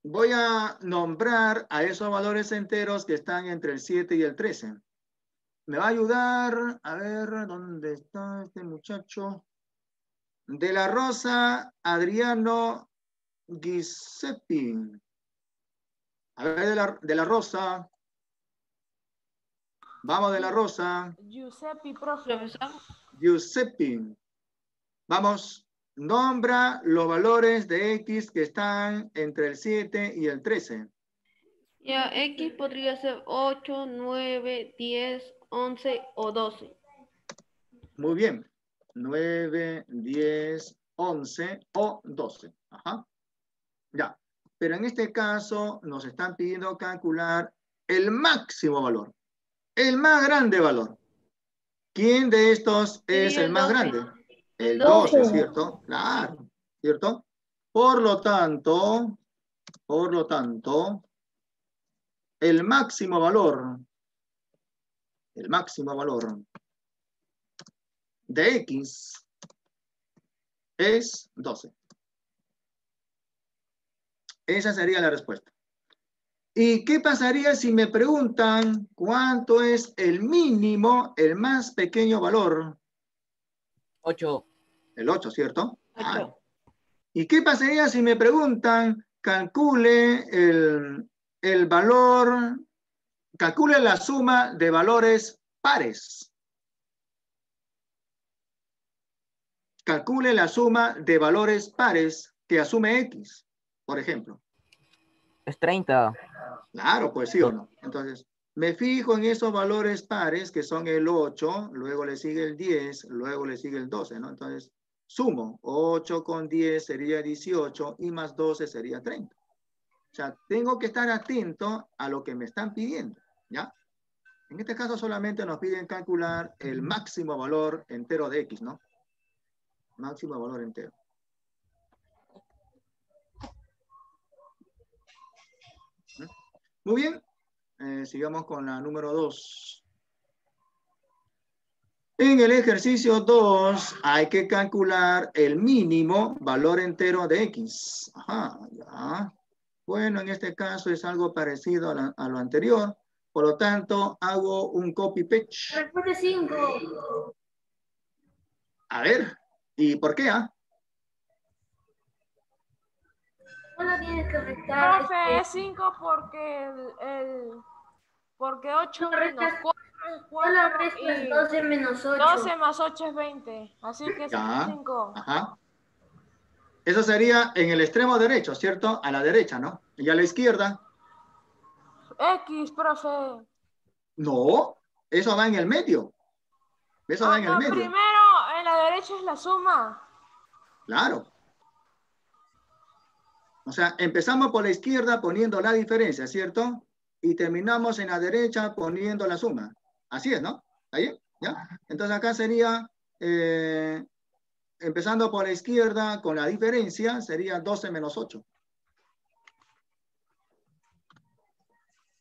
voy a nombrar a esos valores enteros que están entre el 7 y el 13. Me va a ayudar, a ver, ¿dónde está este muchacho? De la Rosa, Adriano Giuseppe. A ver, de la Rosa. Vamos, de la Rosa. Giuseppe, profesor. Giuseppe. Vamos, nombra los valores de X que están entre el 7 y el 13. Ya, X podría ser 8, 9, 10, 11 o 12. Muy bien. 9, 10, 11 o 12. Ajá. Ya. Pero en este caso nos están pidiendo calcular el máximo valor. El más grande valor. ¿Quién de estos es el más grande? El 12, ¿cierto? Claro, ¿cierto? Por lo tanto, el máximo valor de X es 12. Esa sería la respuesta. ¿Y qué pasaría si me preguntan cuánto es el mínimo, el más pequeño valor? 8. El 8, ¿cierto? 8. ¿Y qué pasaría si me preguntan, calcule el valor, calcule la suma de valores pares? Calcule la suma de valores pares que asume X, por ejemplo. Es 30. Claro, pues sí o no. Entonces, me fijo en esos valores pares que son el 8, luego le sigue el 10, luego le sigue el 12, ¿no? Entonces, sumo. 8 con 10 sería 18 y más 12 sería 30. O sea, tengo que estar atento a lo que me están pidiendo, ¿ya? En este caso solamente nos piden calcular el máximo valor entero de X, ¿no? Máximo valor entero. Muy bien, sigamos con la número 2. En el ejercicio 2 hay que calcular el mínimo valor entero de X. Ajá, ya. Bueno, en este caso es algo parecido a lo anterior. Por lo tanto, hago un copy-paste. Respuesta 5. A ver, ¿y por qué? Solo tienes que restar. Profe, es 5 porque 8 menos 4 es 4 Solo restas 12 menos 8. 12 más 8 es 20. Así que es 5. Ajá. Eso sería en el extremo derecho, ¿cierto? A la derecha, ¿no? ¿Y a la izquierda? X, profe. No, eso va en el medio. Eso va en el No, medio. primero en la derecha es la suma. Claro. O sea, empezamos por la izquierda poniendo la diferencia, ¿cierto? Y terminamos en la derecha poniendo la suma. Así es, ¿no? ¿Está bien? ¿Ya? Entonces acá sería, empezando por la izquierda con la diferencia, sería 12 menos 8.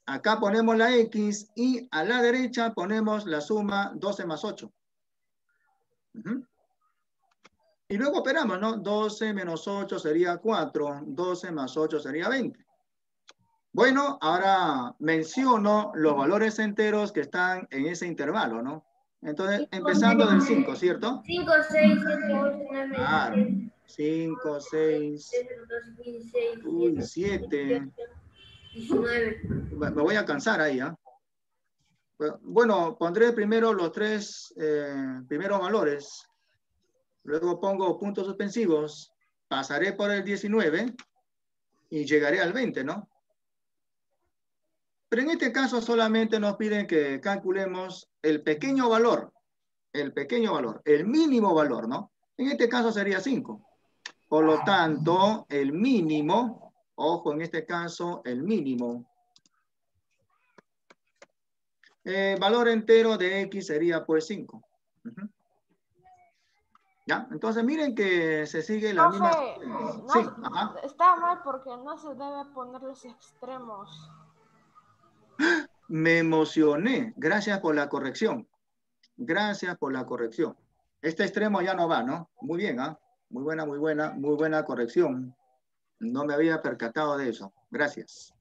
Acá ponemos la X y a la derecha ponemos la suma 12 más 8. Y luego operamos, ¿no? 12 menos 8 sería 4, 12 más 8 sería 20. Bueno, ahora menciono los valores enteros que están en ese intervalo, ¿no? Entonces, empezando del 5, ¿cierto? 5, 6, 7, 8, 9, Claro. 5, 6, 7. 19. Me voy a cansar ahí, ¿ah? Bueno, pondré primero los tres primeros valores. Luego pongo puntos suspensivos. Pasaré por el 19 y llegaré al 20, ¿no? Pero en este caso solamente nos piden que calculemos el pequeño valor, el mínimo valor, ¿no? En este caso sería 5. Por lo tanto, el mínimo, ojo en este caso, el mínimo, valor entero de X sería pues 5. ¿Ya? Entonces miren que se sigue la misma... No, Sí, ajá. está mal porque no se debe poner los extremos. Me emocioné. Gracias por la corrección. Gracias por la corrección. Este extremo ya no va, ¿no? Muy bien, ¿ah? Muy buena corrección. No me había percatado de eso. Gracias.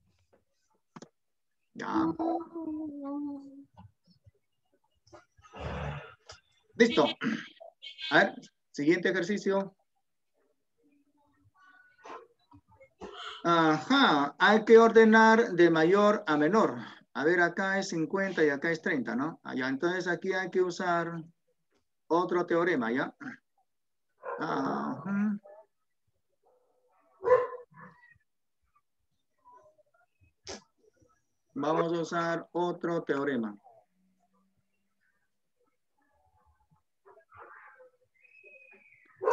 Ya. Listo. A ver, siguiente ejercicio. Ajá, hay que ordenar de mayor a menor. A ver, acá es 50 y acá es 30, ¿no? Allá, entonces aquí hay que usar otro teorema, ¿ya? Ajá. Vamos a usar otro teorema.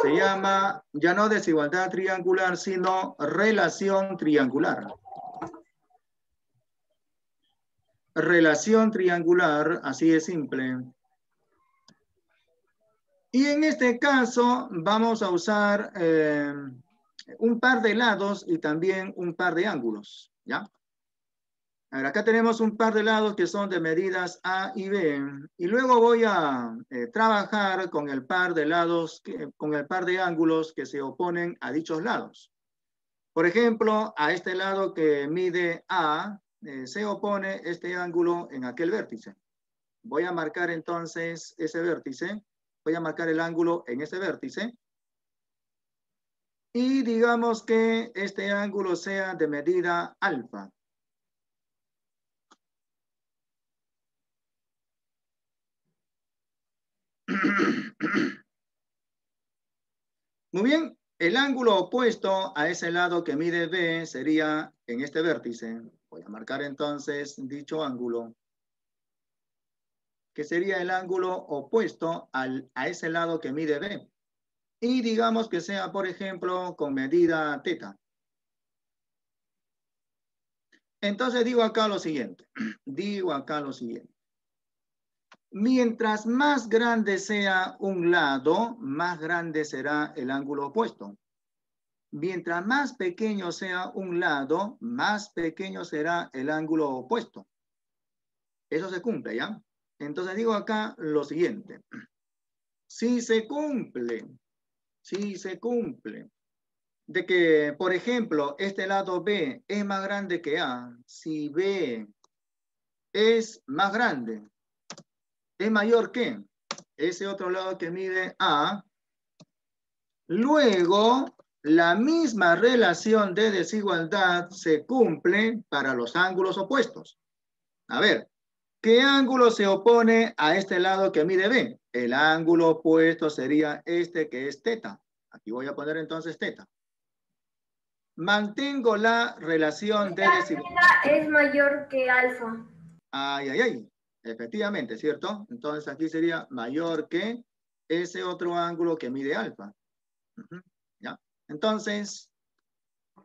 Se llama, ya no desigualdad triangular, sino relación triangular. Relación triangular, así de simple. Y en este caso vamos a usar un par de lados y también un par de ángulos, ¿ya? A ver, acá tenemos un par de lados que son de medidas A y B. Y luego voy a trabajar con el par de lados, con el par de ángulos que se oponen a dichos lados. Por ejemplo, a este lado que mide A, se opone este ángulo en aquel vértice. Voy a marcar entonces ese vértice. Voy a marcar el ángulo en ese vértice. Y digamos que este ángulo sea de medida alfa. Muy bien, el ángulo opuesto a ese lado que mide B sería en este vértice. Voy a marcar entonces dicho ángulo, que sería el ángulo opuesto a ese lado que mide B. Y digamos que sea, por ejemplo, con medida θ. Entonces digo acá lo siguiente. Mientras más grande sea un lado, más grande será el ángulo opuesto. Mientras más pequeño sea un lado, más pequeño será el ángulo opuesto. Eso se cumple, ¿ya? Entonces digo acá lo siguiente. Si se cumple, de que, por ejemplo, este lado B es más grande que A, si B es más grande, es mayor que ese otro lado que mide A, luego la misma relación de desigualdad se cumple para los ángulos opuestos. A ver, ¿qué ángulo se opone a este lado que mide B? El ángulo opuesto sería este que es θ. Aquí voy a poner entonces θ. mantengo la relación de desigualdad. Es mayor que alfa. Ay, ay, ay. Efectivamente, ¿cierto? Entonces aquí sería mayor que ese otro ángulo que mide alfa. ¿Ya? Entonces,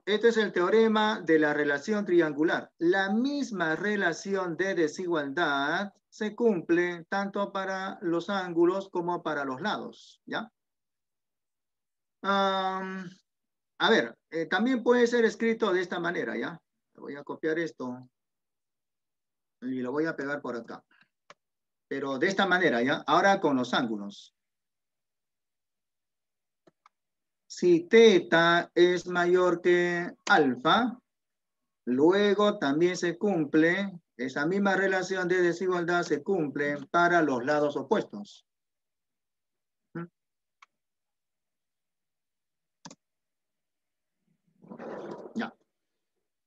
este es el teorema de la relación triangular. La misma relación de desigualdad se cumple tanto para los ángulos como para los lados. ¿Ya? A ver, también puede ser escrito de esta manera, ¿ya? Voy a copiar esto y lo voy a pegar por acá. Pero de esta manera, ¿ya? Ahora con los ángulos. Si teta es mayor que alfa, luego también se cumple, esa misma relación de desigualdad se cumple para los lados opuestos. Ya.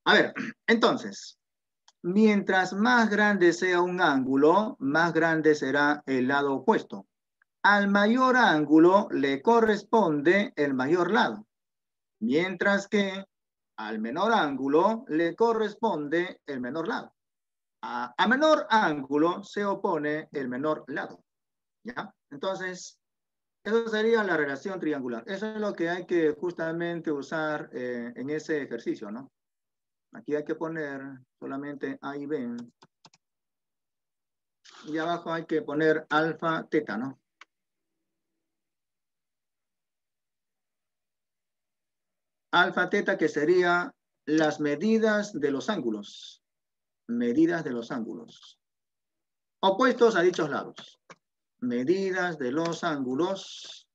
A ver, entonces, mientras más grande sea un ángulo, más grande será el lado opuesto. Al mayor ángulo le corresponde el mayor lado, mientras que al menor ángulo le corresponde el menor lado. A menor ángulo se opone el menor lado. ¿Ya? Entonces, eso sería la relación triangular. Eso es lo que hay que justamente usar en ese ejercicio, ¿no? Aquí hay que poner solamente A y B. Y abajo hay que poner alfa, teta, ¿no? Alfa, teta, que sería las medidas de los ángulos. Medidas de los ángulos. Opuestos a dichos lados. Medidas de los ángulos.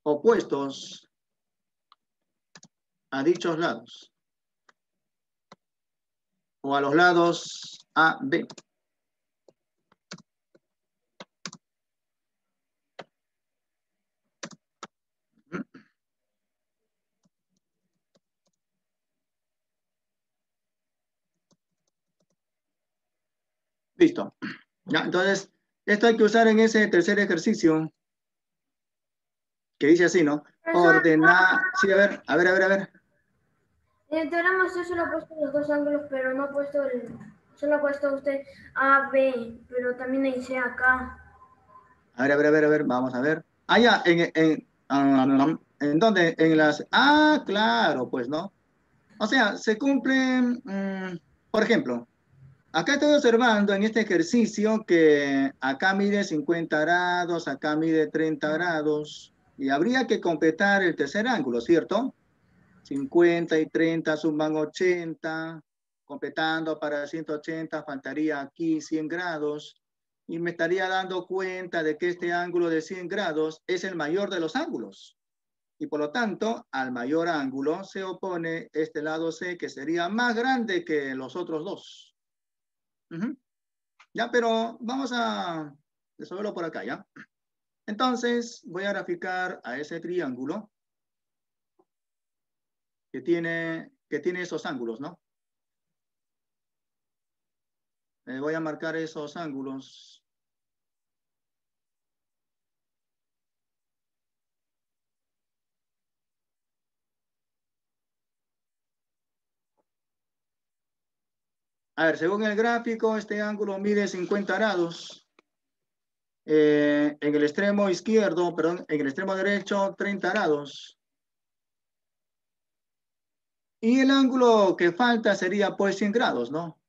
Opuestos a dichos lados. O a los lados A, B. Listo. Ya, entonces, esto hay que usar en ese tercer ejercicio. Que dice así, ¿no? Ordenar. Sí, a ver. En el teorema usted solo ha puesto los dos ángulos, pero no ha puesto solo ha puesto usted A, B, pero también hay C acá. A ver, vamos a ver. Ah, ya, ¿en dónde? En las... Ah, claro, pues, ¿no? O sea, se cumplen, por ejemplo, acá estoy observando en este ejercicio que acá mide 50 grados, acá mide 30 grados, y habría que completar el tercer ángulo, ¿cierto? 50 y 30 suman 80, completando para 180 faltaría aquí 100 grados, y me estaría dando cuenta de que este ángulo de 100 grados es el mayor de los ángulos. Y por lo tanto, al mayor ángulo se opone este lado C, que sería más grande que los otros dos. Ya, pero vamos a resolverlo por acá, ¿ya? Entonces, voy a graficar a ese triángulo que tiene esos ángulos, ¿no? Voy a marcar esos ángulos. A ver, según el gráfico, este ángulo mide 50 grados. En el extremo izquierdo, perdón, en el extremo derecho, 30 grados. Y el ángulo que falta sería pues 100 grados, ¿no?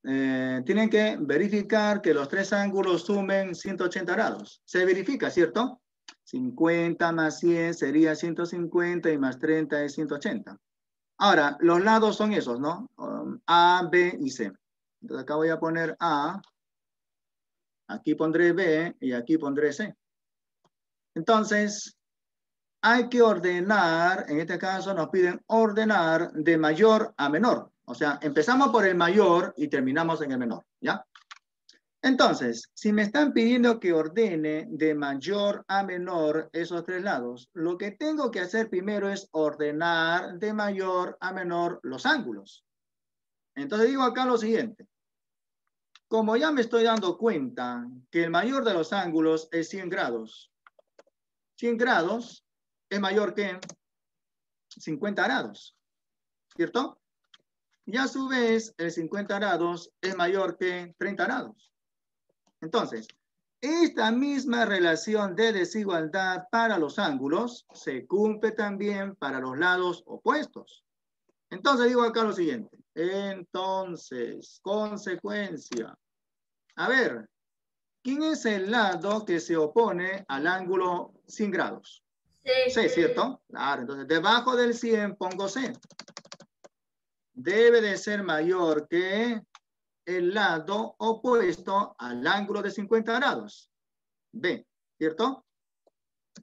Tienen que verificar que los tres ángulos sumen 180 grados. Se verifica, ¿cierto? 50 más 100 sería 150 y más 30 es 180. Ahora, los lados son esos, ¿no? A, B y C. Entonces acá voy a poner A, aquí pondré B y aquí pondré C. Entonces, hay que ordenar, en este caso nos piden ordenar de mayor a menor. O sea, empezamos por el mayor y terminamos en el menor, ¿ya? Entonces, si me están pidiendo que ordene de mayor a menor esos tres lados, lo que tengo que hacer primero es ordenar de mayor a menor los ángulos. Entonces digo acá lo siguiente. Como ya me estoy dando cuenta que el mayor de los ángulos es 100 grados. 100 grados, es mayor que 50 grados, ¿cierto? Y a su vez, el 50 grados es mayor que 30 grados. Entonces, esta misma relación de desigualdad para los ángulos se cumple también para los lados opuestos. Entonces digo acá lo siguiente. Entonces, consecuencia. A ver, ¿quién es el lado que se opone al ángulo 100 grados? C, ¿cierto? Claro, entonces debajo del 100 pongo C. Debe de ser mayor que el lado opuesto al ángulo de 50 grados. B, ¿cierto?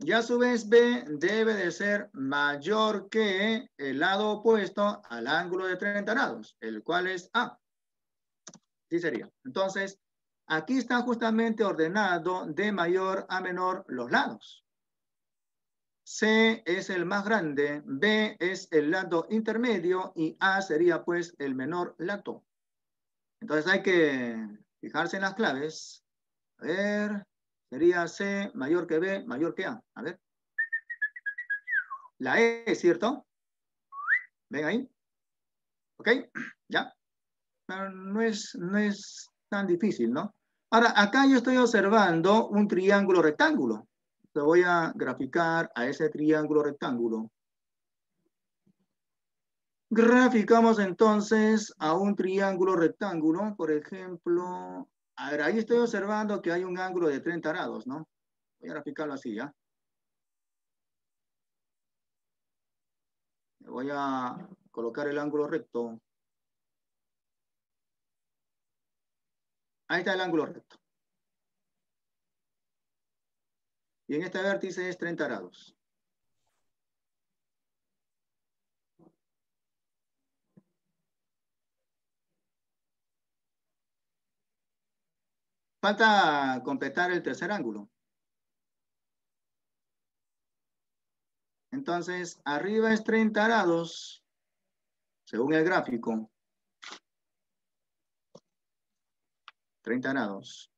Y a su vez B debe de ser mayor que el lado opuesto al ángulo de 30 grados, el cual es A. Sí sería. Entonces, aquí está justamente ordenado de mayor a menor los lados. C es el más grande, B es el lado intermedio y A sería pues el menor lado. Entonces hay que fijarse en las claves. A ver, sería C mayor que B, mayor que A. A ver. La E, ¿cierto? ¿Ven ahí? ¿Ok? ¿Ya? Pero no es tan difícil, ¿no? Ahora, acá yo estoy observando un triángulo rectángulo. Te voy a graficar a ese triángulo rectángulo. Graficamos entonces a un triángulo rectángulo, por ejemplo. A ver, ahí estoy observando que hay un ángulo de 30 grados, ¿no? Voy a graficarlo así, ¿ya? Voy a colocar el ángulo recto. Ahí está el ángulo recto. Y en este vértice es 30 grados. Falta completar el tercer ángulo. Entonces, arriba es 30 grados, según el gráfico. 30 grados.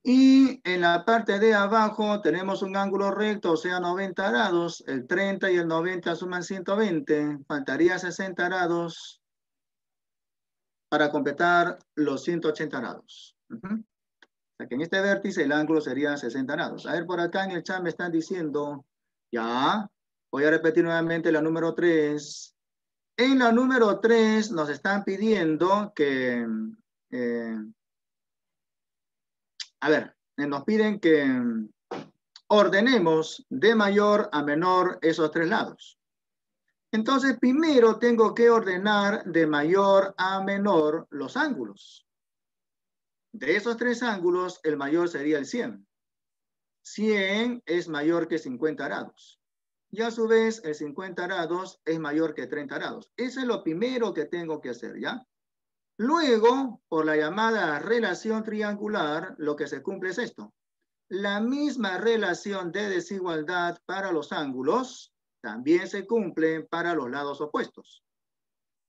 Y en la parte de abajo tenemos un ángulo recto, o sea, 90 grados. El 30 y el 90 suman 120. Faltaría 60 grados para completar los 180 grados. O sea que en este vértice el ángulo sería 60 grados. A ver, por acá en el chat me están diciendo, ya, voy a repetir nuevamente la número 3. En la número 3 nos están pidiendo que, nos piden que ordenemos de mayor a menor esos tres lados. Entonces, primero tengo que ordenar de mayor a menor los ángulos. De esos tres ángulos, el mayor sería el 100. 100 es mayor que 50 grados. Y a su vez, el 50 grados es mayor que 30 grados. Eso es lo primero que tengo que hacer, ¿ya? Luego, por la llamada relación triangular, lo que se cumple es esto. La misma relación de desigualdad para los ángulos también se cumple para los lados opuestos.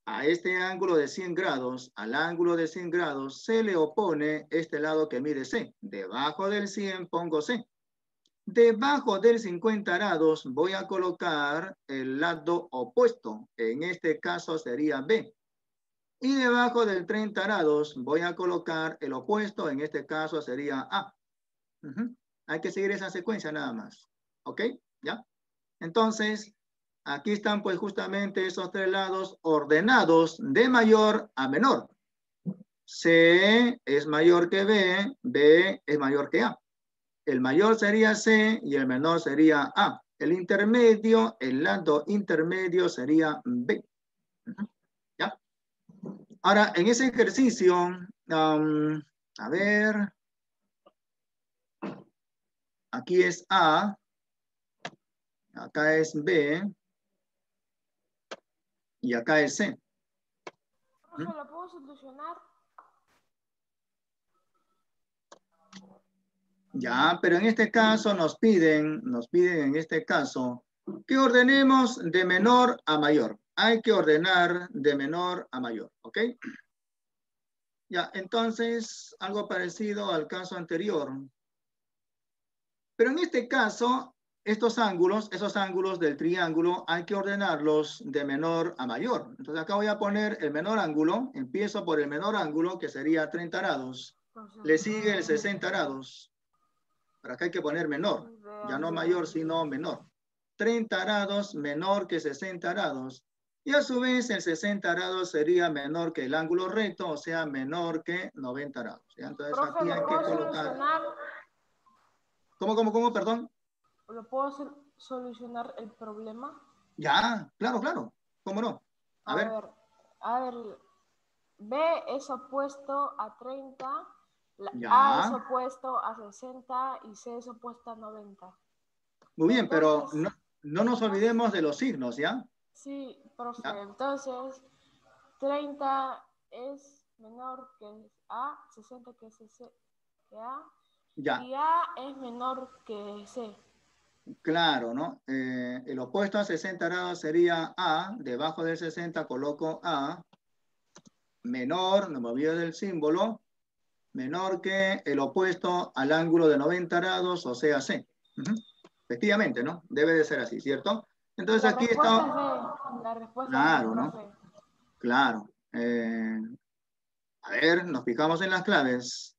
A este ángulo de 100 grados, al ángulo de 100 grados, se le opone este lado que mide C. Debajo del 100 pongo C. Debajo del 50 grados voy a colocar el lado opuesto. En este caso sería B. Y debajo del 30 grados voy a colocar el opuesto. En este caso sería A. Hay que seguir esa secuencia nada más. ¿Ok? ¿Ya? Entonces, aquí están pues justamente esos tres lados ordenados de mayor a menor. C es mayor que B, B es mayor que A. El mayor sería C y el menor sería A. El intermedio, el lado intermedio sería B. ¿Ya? Ahora, en ese ejercicio, a ver, aquí es A, acá es B, y acá es C. ¿Eso lo puedo solucionar? Ya, pero en este caso nos piden en este caso que ordenemos de menor a mayor. Hay que ordenar de menor a mayor, ¿ok? Ya, entonces, algo parecido al caso anterior. Pero en este caso, esos ángulos del triángulo, hay que ordenarlos de menor a mayor. Entonces acá voy a poner el menor ángulo. Empiezo por el menor ángulo, que sería 30 grados. Le sigue el 60 grados. Para acá hay que poner menor. Ya no mayor, sino menor. 30 grados menor que 60 grados. Y a su vez el 60 grados sería menor que el ángulo recto, o sea, menor que 90 grados. ¿Ya? Entonces Profe, aquí hay ¿lo que puedo colocar... solucionar? ¿Cómo, perdón? ¿Lo puedo solucionar el problema? Ya, claro. ¿Cómo no? A ver. A ver, B es opuesto a 30, Ya. A es opuesto a 60 y C es opuesto a 90. Muy bien, Entonces, pero no nos olvidemos de los signos, ¿ya? Sí, profe. Ya. Entonces, 30 es menor que A, 60 que A, Ya, y A es menor que C. claro, ¿no? El opuesto a 60 grados sería A. Debajo del 60 coloco A. Menor, no me olvido del símbolo. Menor que el opuesto al ángulo de 90 grados, o sea, C. Efectivamente, ¿no? Debe de ser así, ¿cierto? Entonces aquí está... La respuesta Claro, es D, ¿no? profe. Claro. A ver, nos fijamos en las claves.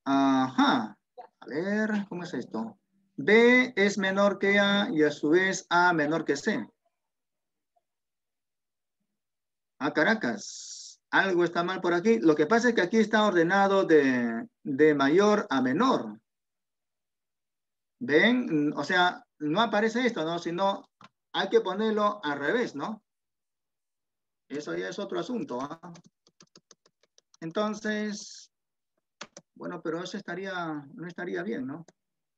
Ajá. A ver, ¿cómo es esto? B es menor que A y a su vez A menor que C. Ah, Caracas. Algo está mal por aquí. Lo que pasa es que aquí está ordenado de mayor a menor. ¿Ven? O sea, no aparece esto, ¿no? Sino hay que ponerlo al revés, ¿no? Eso ya es otro asunto, ¿ah? Entonces, bueno, pero eso no estaría bien, ¿no?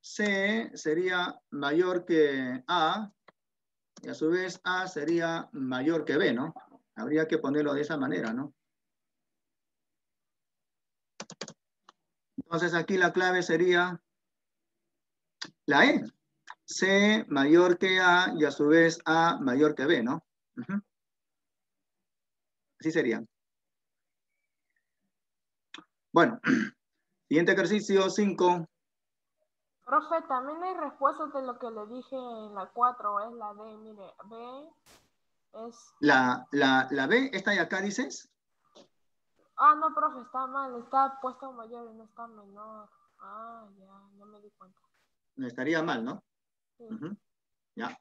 C sería mayor que A y a su vez A sería mayor que B, ¿no? Habría que ponerlo de esa manera, ¿no? Entonces aquí la clave sería la E. C mayor que A y a su vez A mayor que B, ¿no? Así sería. Bueno, siguiente ejercicio 5. Profe, también hay respuestas de lo que le dije en la 4, es la D. Mire, B es... La B, ¿esta de acá dices? Ah, no, profe, está mal. Está puesto mayor y no está menor. Ah, ya, no me di cuenta. No estaría mal, ¿no? Sí. Ya.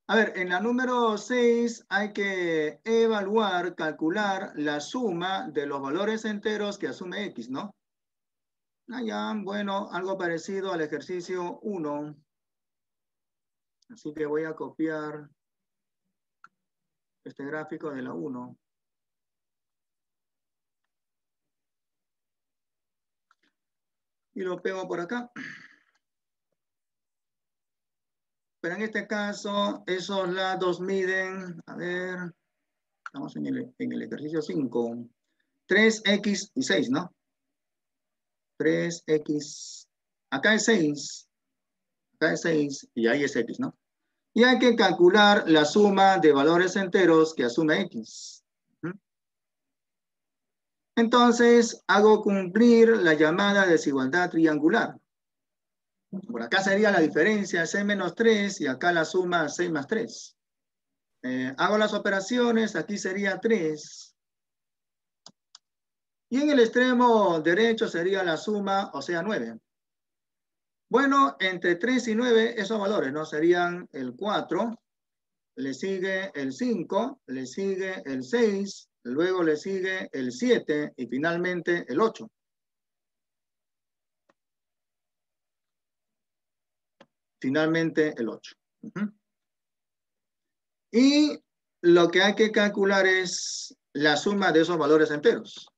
A ver, en la número 6 hay que evaluar, calcular la suma de los valores enteros que asume X, ¿no? Ah, ya, bueno, algo parecido al ejercicio 1. Así que voy a copiar este gráfico de la 1. Y lo pego por acá. Pero en este caso, esos lados miden, a ver, estamos en el ejercicio 5, 3x y 6, ¿no? 3x, acá es 6, acá es 6 y ahí es x, ¿no? Y hay que calcular la suma de valores enteros que asume x. Entonces, hago cumplir la llamada desigualdad triangular. Por acá sería la diferencia 6 menos 3 y acá la suma 6 más 3. Hago las operaciones, aquí sería 3. Y en el extremo derecho sería la suma, o sea 9. Bueno, entre 3 y 9, esos valores, ¿no? Serían el 4, le sigue el 5, le sigue el 6, luego le sigue el 7 y finalmente el 8. Finalmente el 8. Y lo que hay que calcular es la suma de esos valores enteros.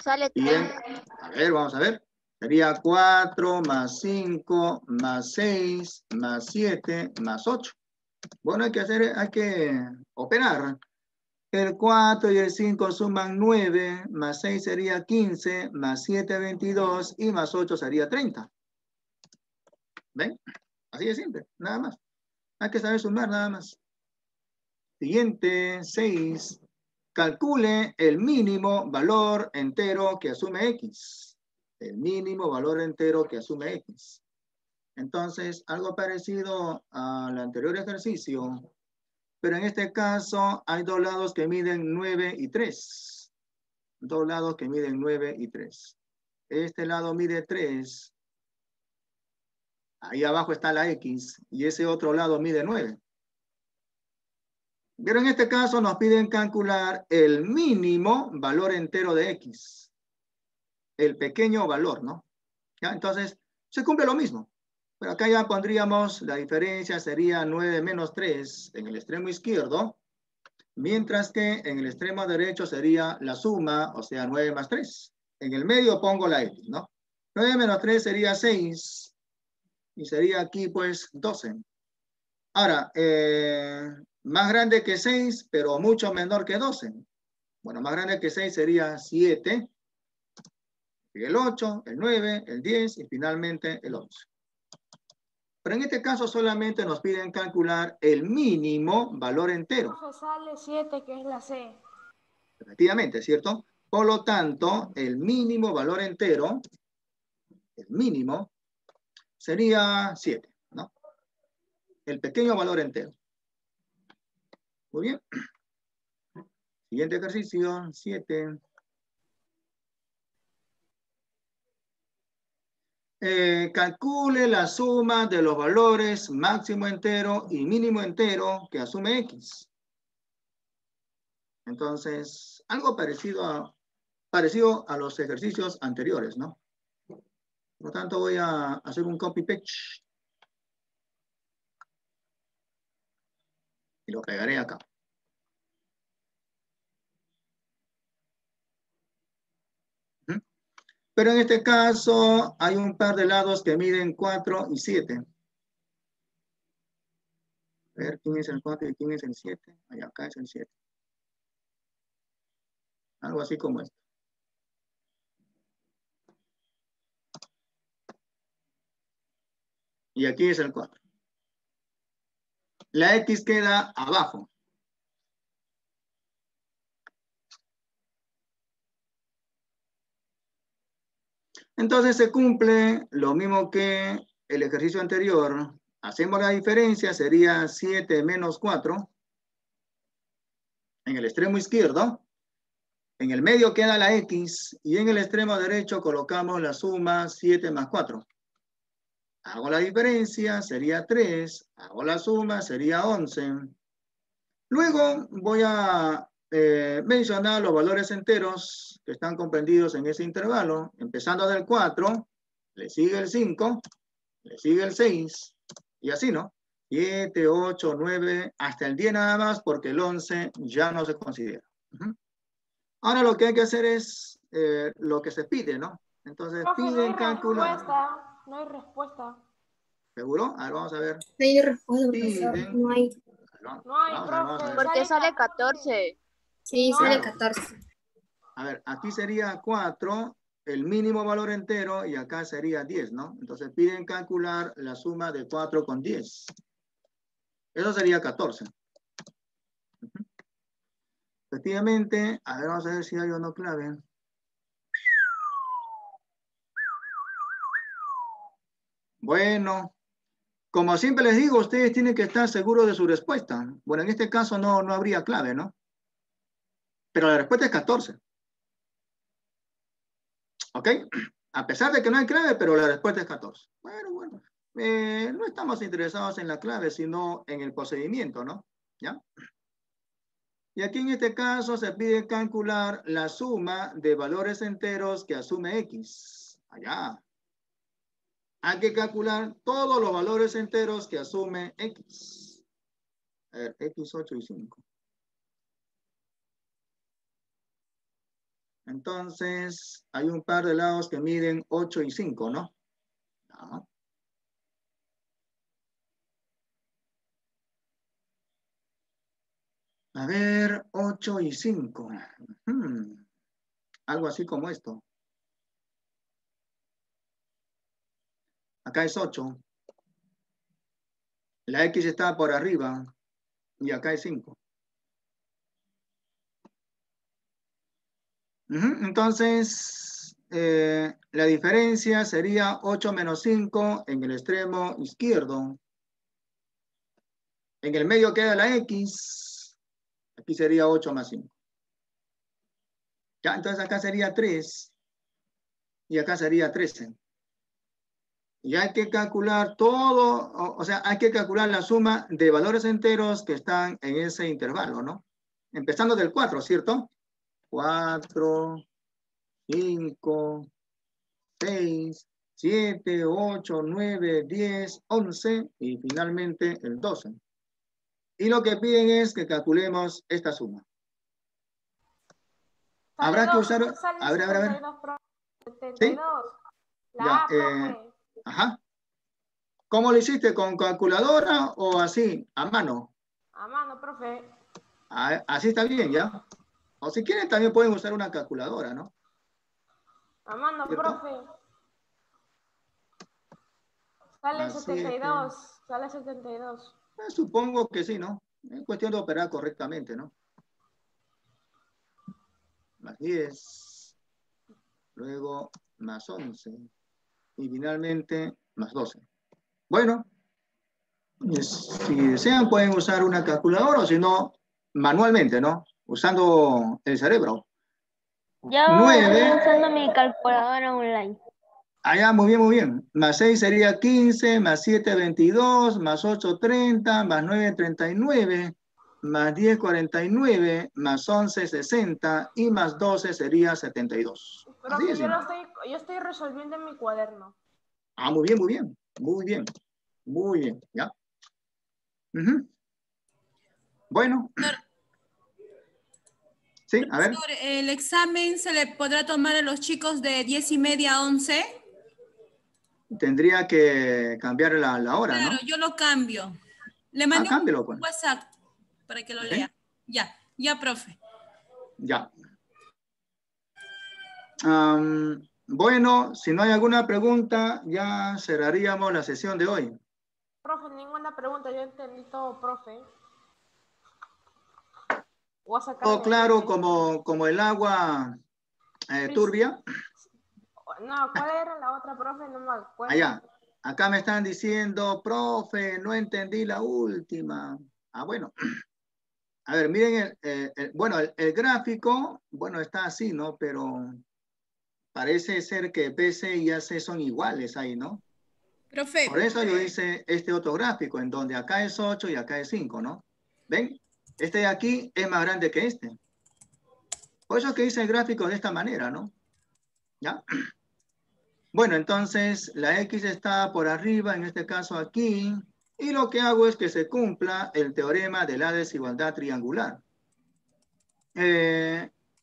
Sale Bien, 30. a ver, vamos a ver. Sería 4 más 5 más 6 más 7 más 8. Bueno, hay que operar. El 4 y el 5 suman 9, más 6 sería 15, más 7 22 y más 8 sería 30. ¿Ven? Así de simple, nada más. Hay que saber sumar nada más. Siguiente, 6. Calcule el mínimo valor entero que asume X. el mínimo valor entero que asume X. Entonces, algo parecido al anterior ejercicio, pero en este caso hay dos lados que miden 9 y 3. Dos lados que miden 9 y 3. Este lado mide 3. Ahí abajo está la X y ese otro lado mide 9. Pero en este caso nos piden calcular el mínimo valor entero de X. El pequeño valor, ¿no? ¿Ya? Entonces, se cumple lo mismo. Pero acá ya pondríamos, la diferencia sería 9 menos 3 en el extremo izquierdo, mientras que en el extremo derecho sería la suma, o sea, 9 más 3. En el medio pongo la X, ¿no? 9 menos 3 sería 6, y sería aquí, pues, 12. Ahora, más grande que 6, pero mucho menor que 12. Bueno, más grande que 6 sería 7, el 8, el 9, el 10 y finalmente el 11. Pero en este caso solamente nos piden calcular el mínimo valor entero. Profe, sale 7, que es la C. Efectivamente, ¿cierto? Por lo tanto, el mínimo valor entero, el mínimo, sería 7, ¿no? El pequeño valor entero. Muy bien. Siguiente ejercicio, 7. Calcule la suma de los valores máximo entero y mínimo entero que asume X. Entonces, algo parecido a los ejercicios anteriores, ¿no? Por lo tanto, voy a hacer un copy-paste. Y lo pegaré acá. Pero en este caso hay un par de lados que miden 4 y 7. A ver, ¿quién es el 4 y quién es el 7? Allá acá es el 7. Algo así como esto. Y aquí es el 4. La X queda abajo. Entonces se cumple lo mismo que el ejercicio anterior. Hacemos la diferencia, sería 7 menos 4. En el extremo izquierdo. En el medio queda la X y en el extremo derecho colocamos la suma 7 más 4. Hago la diferencia, sería 3. Hago la suma, sería 11. Luego voy a mencionar los valores enteros que están comprendidos en ese intervalo. Empezando del 4, le sigue el 5, le sigue el 6 y así, ¿no? 7, 8, 9, hasta el 10 nada más porque el 11 ya no se considera. Ahora lo que hay que hacer es lo que se pide, ¿no? Entonces Profe, piden calcular. No hay respuesta. ¿Seguro? A ver, vamos a ver. No hay respuesta, profesor. Piden. No hay. No hay, Vamos a profe. ver. ¿Por qué sale 14? Sí, No sale hay. 14. A ver, aquí sería 4, el mínimo valor entero, y acá sería 10, ¿no? Entonces piden calcular la suma de 4 con 10. Eso sería 14. Efectivamente, a ver, vamos a ver si hay o no clave. Bueno, como siempre les digo, ustedes tienen que estar seguros de su respuesta. Bueno, en este caso no habría clave, ¿no? Pero la respuesta es 14. ¿Ok? A pesar de que no hay clave, pero la respuesta es 14. Bueno. No estamos interesados en la clave, sino en el procedimiento, ¿no? ¿Ya? Y aquí en este caso se pide calcular la suma de valores enteros que asume X. Allá. Hay que calcular todos los valores enteros que asume X. A ver, X, 8 y 5. Entonces, hay un par de lados que miden 8 y 5, ¿no? No. A ver, 8 y 5. Algo así como esto. Acá es 8. La X está por arriba. Y acá es 5. Entonces, la diferencia sería 8 menos 5 en el extremo izquierdo. En el medio queda la X. Aquí sería 8 más 5. Ya, entonces acá sería 3. Y acá sería 13. Y hay que calcular todo, o sea, hay que calcular la suma de valores enteros que están en ese intervalo, ¿no? Empezando del 4, ¿cierto? 4, 5, 6, 7, 8, 9, 10, 11 y finalmente el 12. Y lo que piden es que calculemos esta suma. Habrá que usar... A ver. 72, profe. ¿Sí? 72. La Ya, A, profe. ajá. ¿Cómo lo hiciste? ¿Con calculadora o así, a mano? A mano, profe. Así está bien, ¿ya? O si quieren también pueden usar una calculadora, ¿no? A mano, ¿Cierto? profe. Sale Así 72. Sale 72. Supongo que sí, ¿no? Es cuestión de operar correctamente, ¿no? Más 10. Luego más 11. Y finalmente más 12. Bueno, si desean pueden usar una calculadora o si no, manualmente, ¿no? Usando el cerebro. Yo 9. estoy usando mi calculadora online. Allá, muy bien, muy bien. Más 6 sería 15, más 7, 22, más 8, 30, más 9, 39, más 10, 49, más 11, 60 y más 12 sería 72. Así Profe, es simple. yo estoy resolviendo en mi cuaderno. Muy bien, muy bien. Muy bien. Muy bien, ¿ya? Bueno. Sí, a ver. Profesor, ¿el examen se le podrá tomar a los chicos de 10:30 a 11? Tendría que cambiar la hora, Claro, ¿no? yo lo cambio. Le mandé un Cámbialo, pues. WhatsApp para que lo lea. Ya, profe. Ya. Bueno, si no hay alguna pregunta, ya cerraríamos la sesión de hoy. Profe, ninguna pregunta, yo entendí todo, profe. Todo claro como el agua turbia. No, ¿cuál era la otra, profe? No me acuerdo. Allá. Acá me están diciendo, profe, no entendí la última. Bueno. A ver, miren, bueno, el gráfico, bueno, está así, ¿no? Pero parece ser que PC y AC son iguales ahí, ¿no? Profe. Por eso yo hice este otro gráfico, en donde acá es 8 y acá es 5, ¿no? ¿Ven? Este de aquí es más grande que este. Por eso es que hice el gráfico de esta manera, ¿no? ¿Ya? Bueno, entonces la X está por arriba, en este caso aquí, y lo que hago es que se cumpla el teorema de la desigualdad triangular.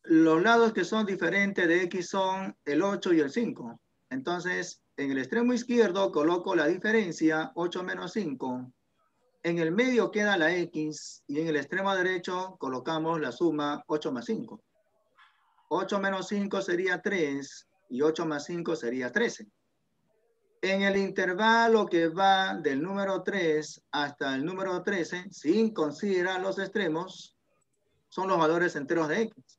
Los lados que son diferentes de X son el 8 y el 5. Entonces, en el extremo izquierdo coloco la diferencia 8 menos 5. En el medio queda la X y en el extremo derecho colocamos la suma 8 más 5. 8 menos 5 sería 3 y 8 más 5 sería 13. En el intervalo que va del número 3 hasta el número 13, sin considerar los extremos, son los valores enteros de X.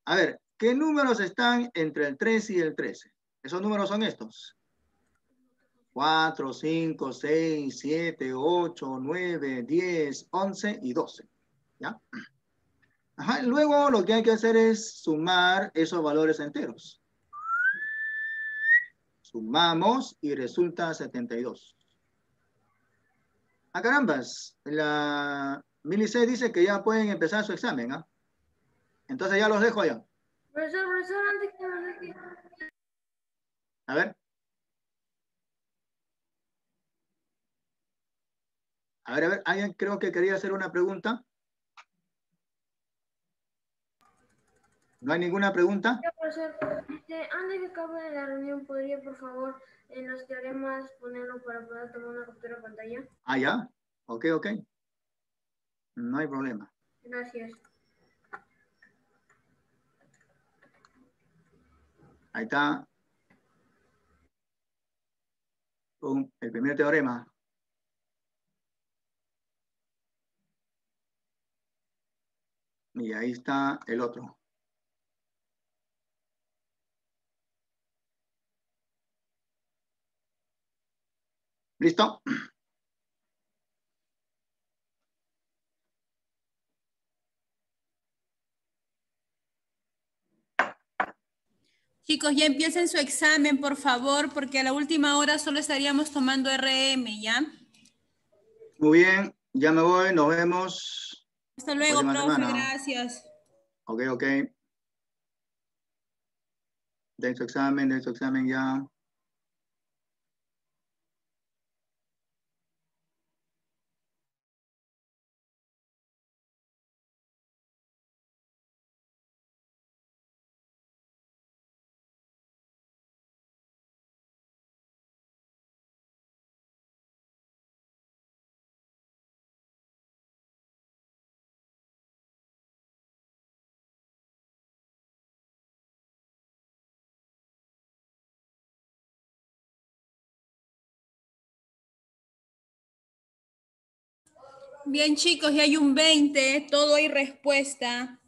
A ver, ¿qué números están entre el 3 y el 13? Esos números son estos. 4, 5, 6, 7, 8, 9, 10, 11 y 12. ¿Ya? Ajá, luego lo que hay que hacer es sumar esos valores enteros. Sumamos y resulta 72. Carambas, la Milice dice que ya pueden empezar su examen, ¿ah? Entonces ya los dejo allá. Profesor, antes que me deje. A ver. A ver, alguien creo que quería hacer una pregunta. ¿No hay ninguna pregunta? Profesor, antes que acabe la reunión, ¿podría, por favor, en los teoremas ponerlo para poder tomar una captura de pantalla? Ya. Ok. No hay problema. Gracias. Ahí está. El primer teorema. Y ahí está el otro. ¿Listo? Chicos, ya empiecen su examen, por favor, porque a la última hora solo estaríamos tomando RM, ¿ya? Muy bien, ya me voy, nos vemos. Hasta luego, Próxima profe, semana. gracias. Ok, ok. Den su examen ya. Bien, chicos, ya hay un 20, todo hay respuesta.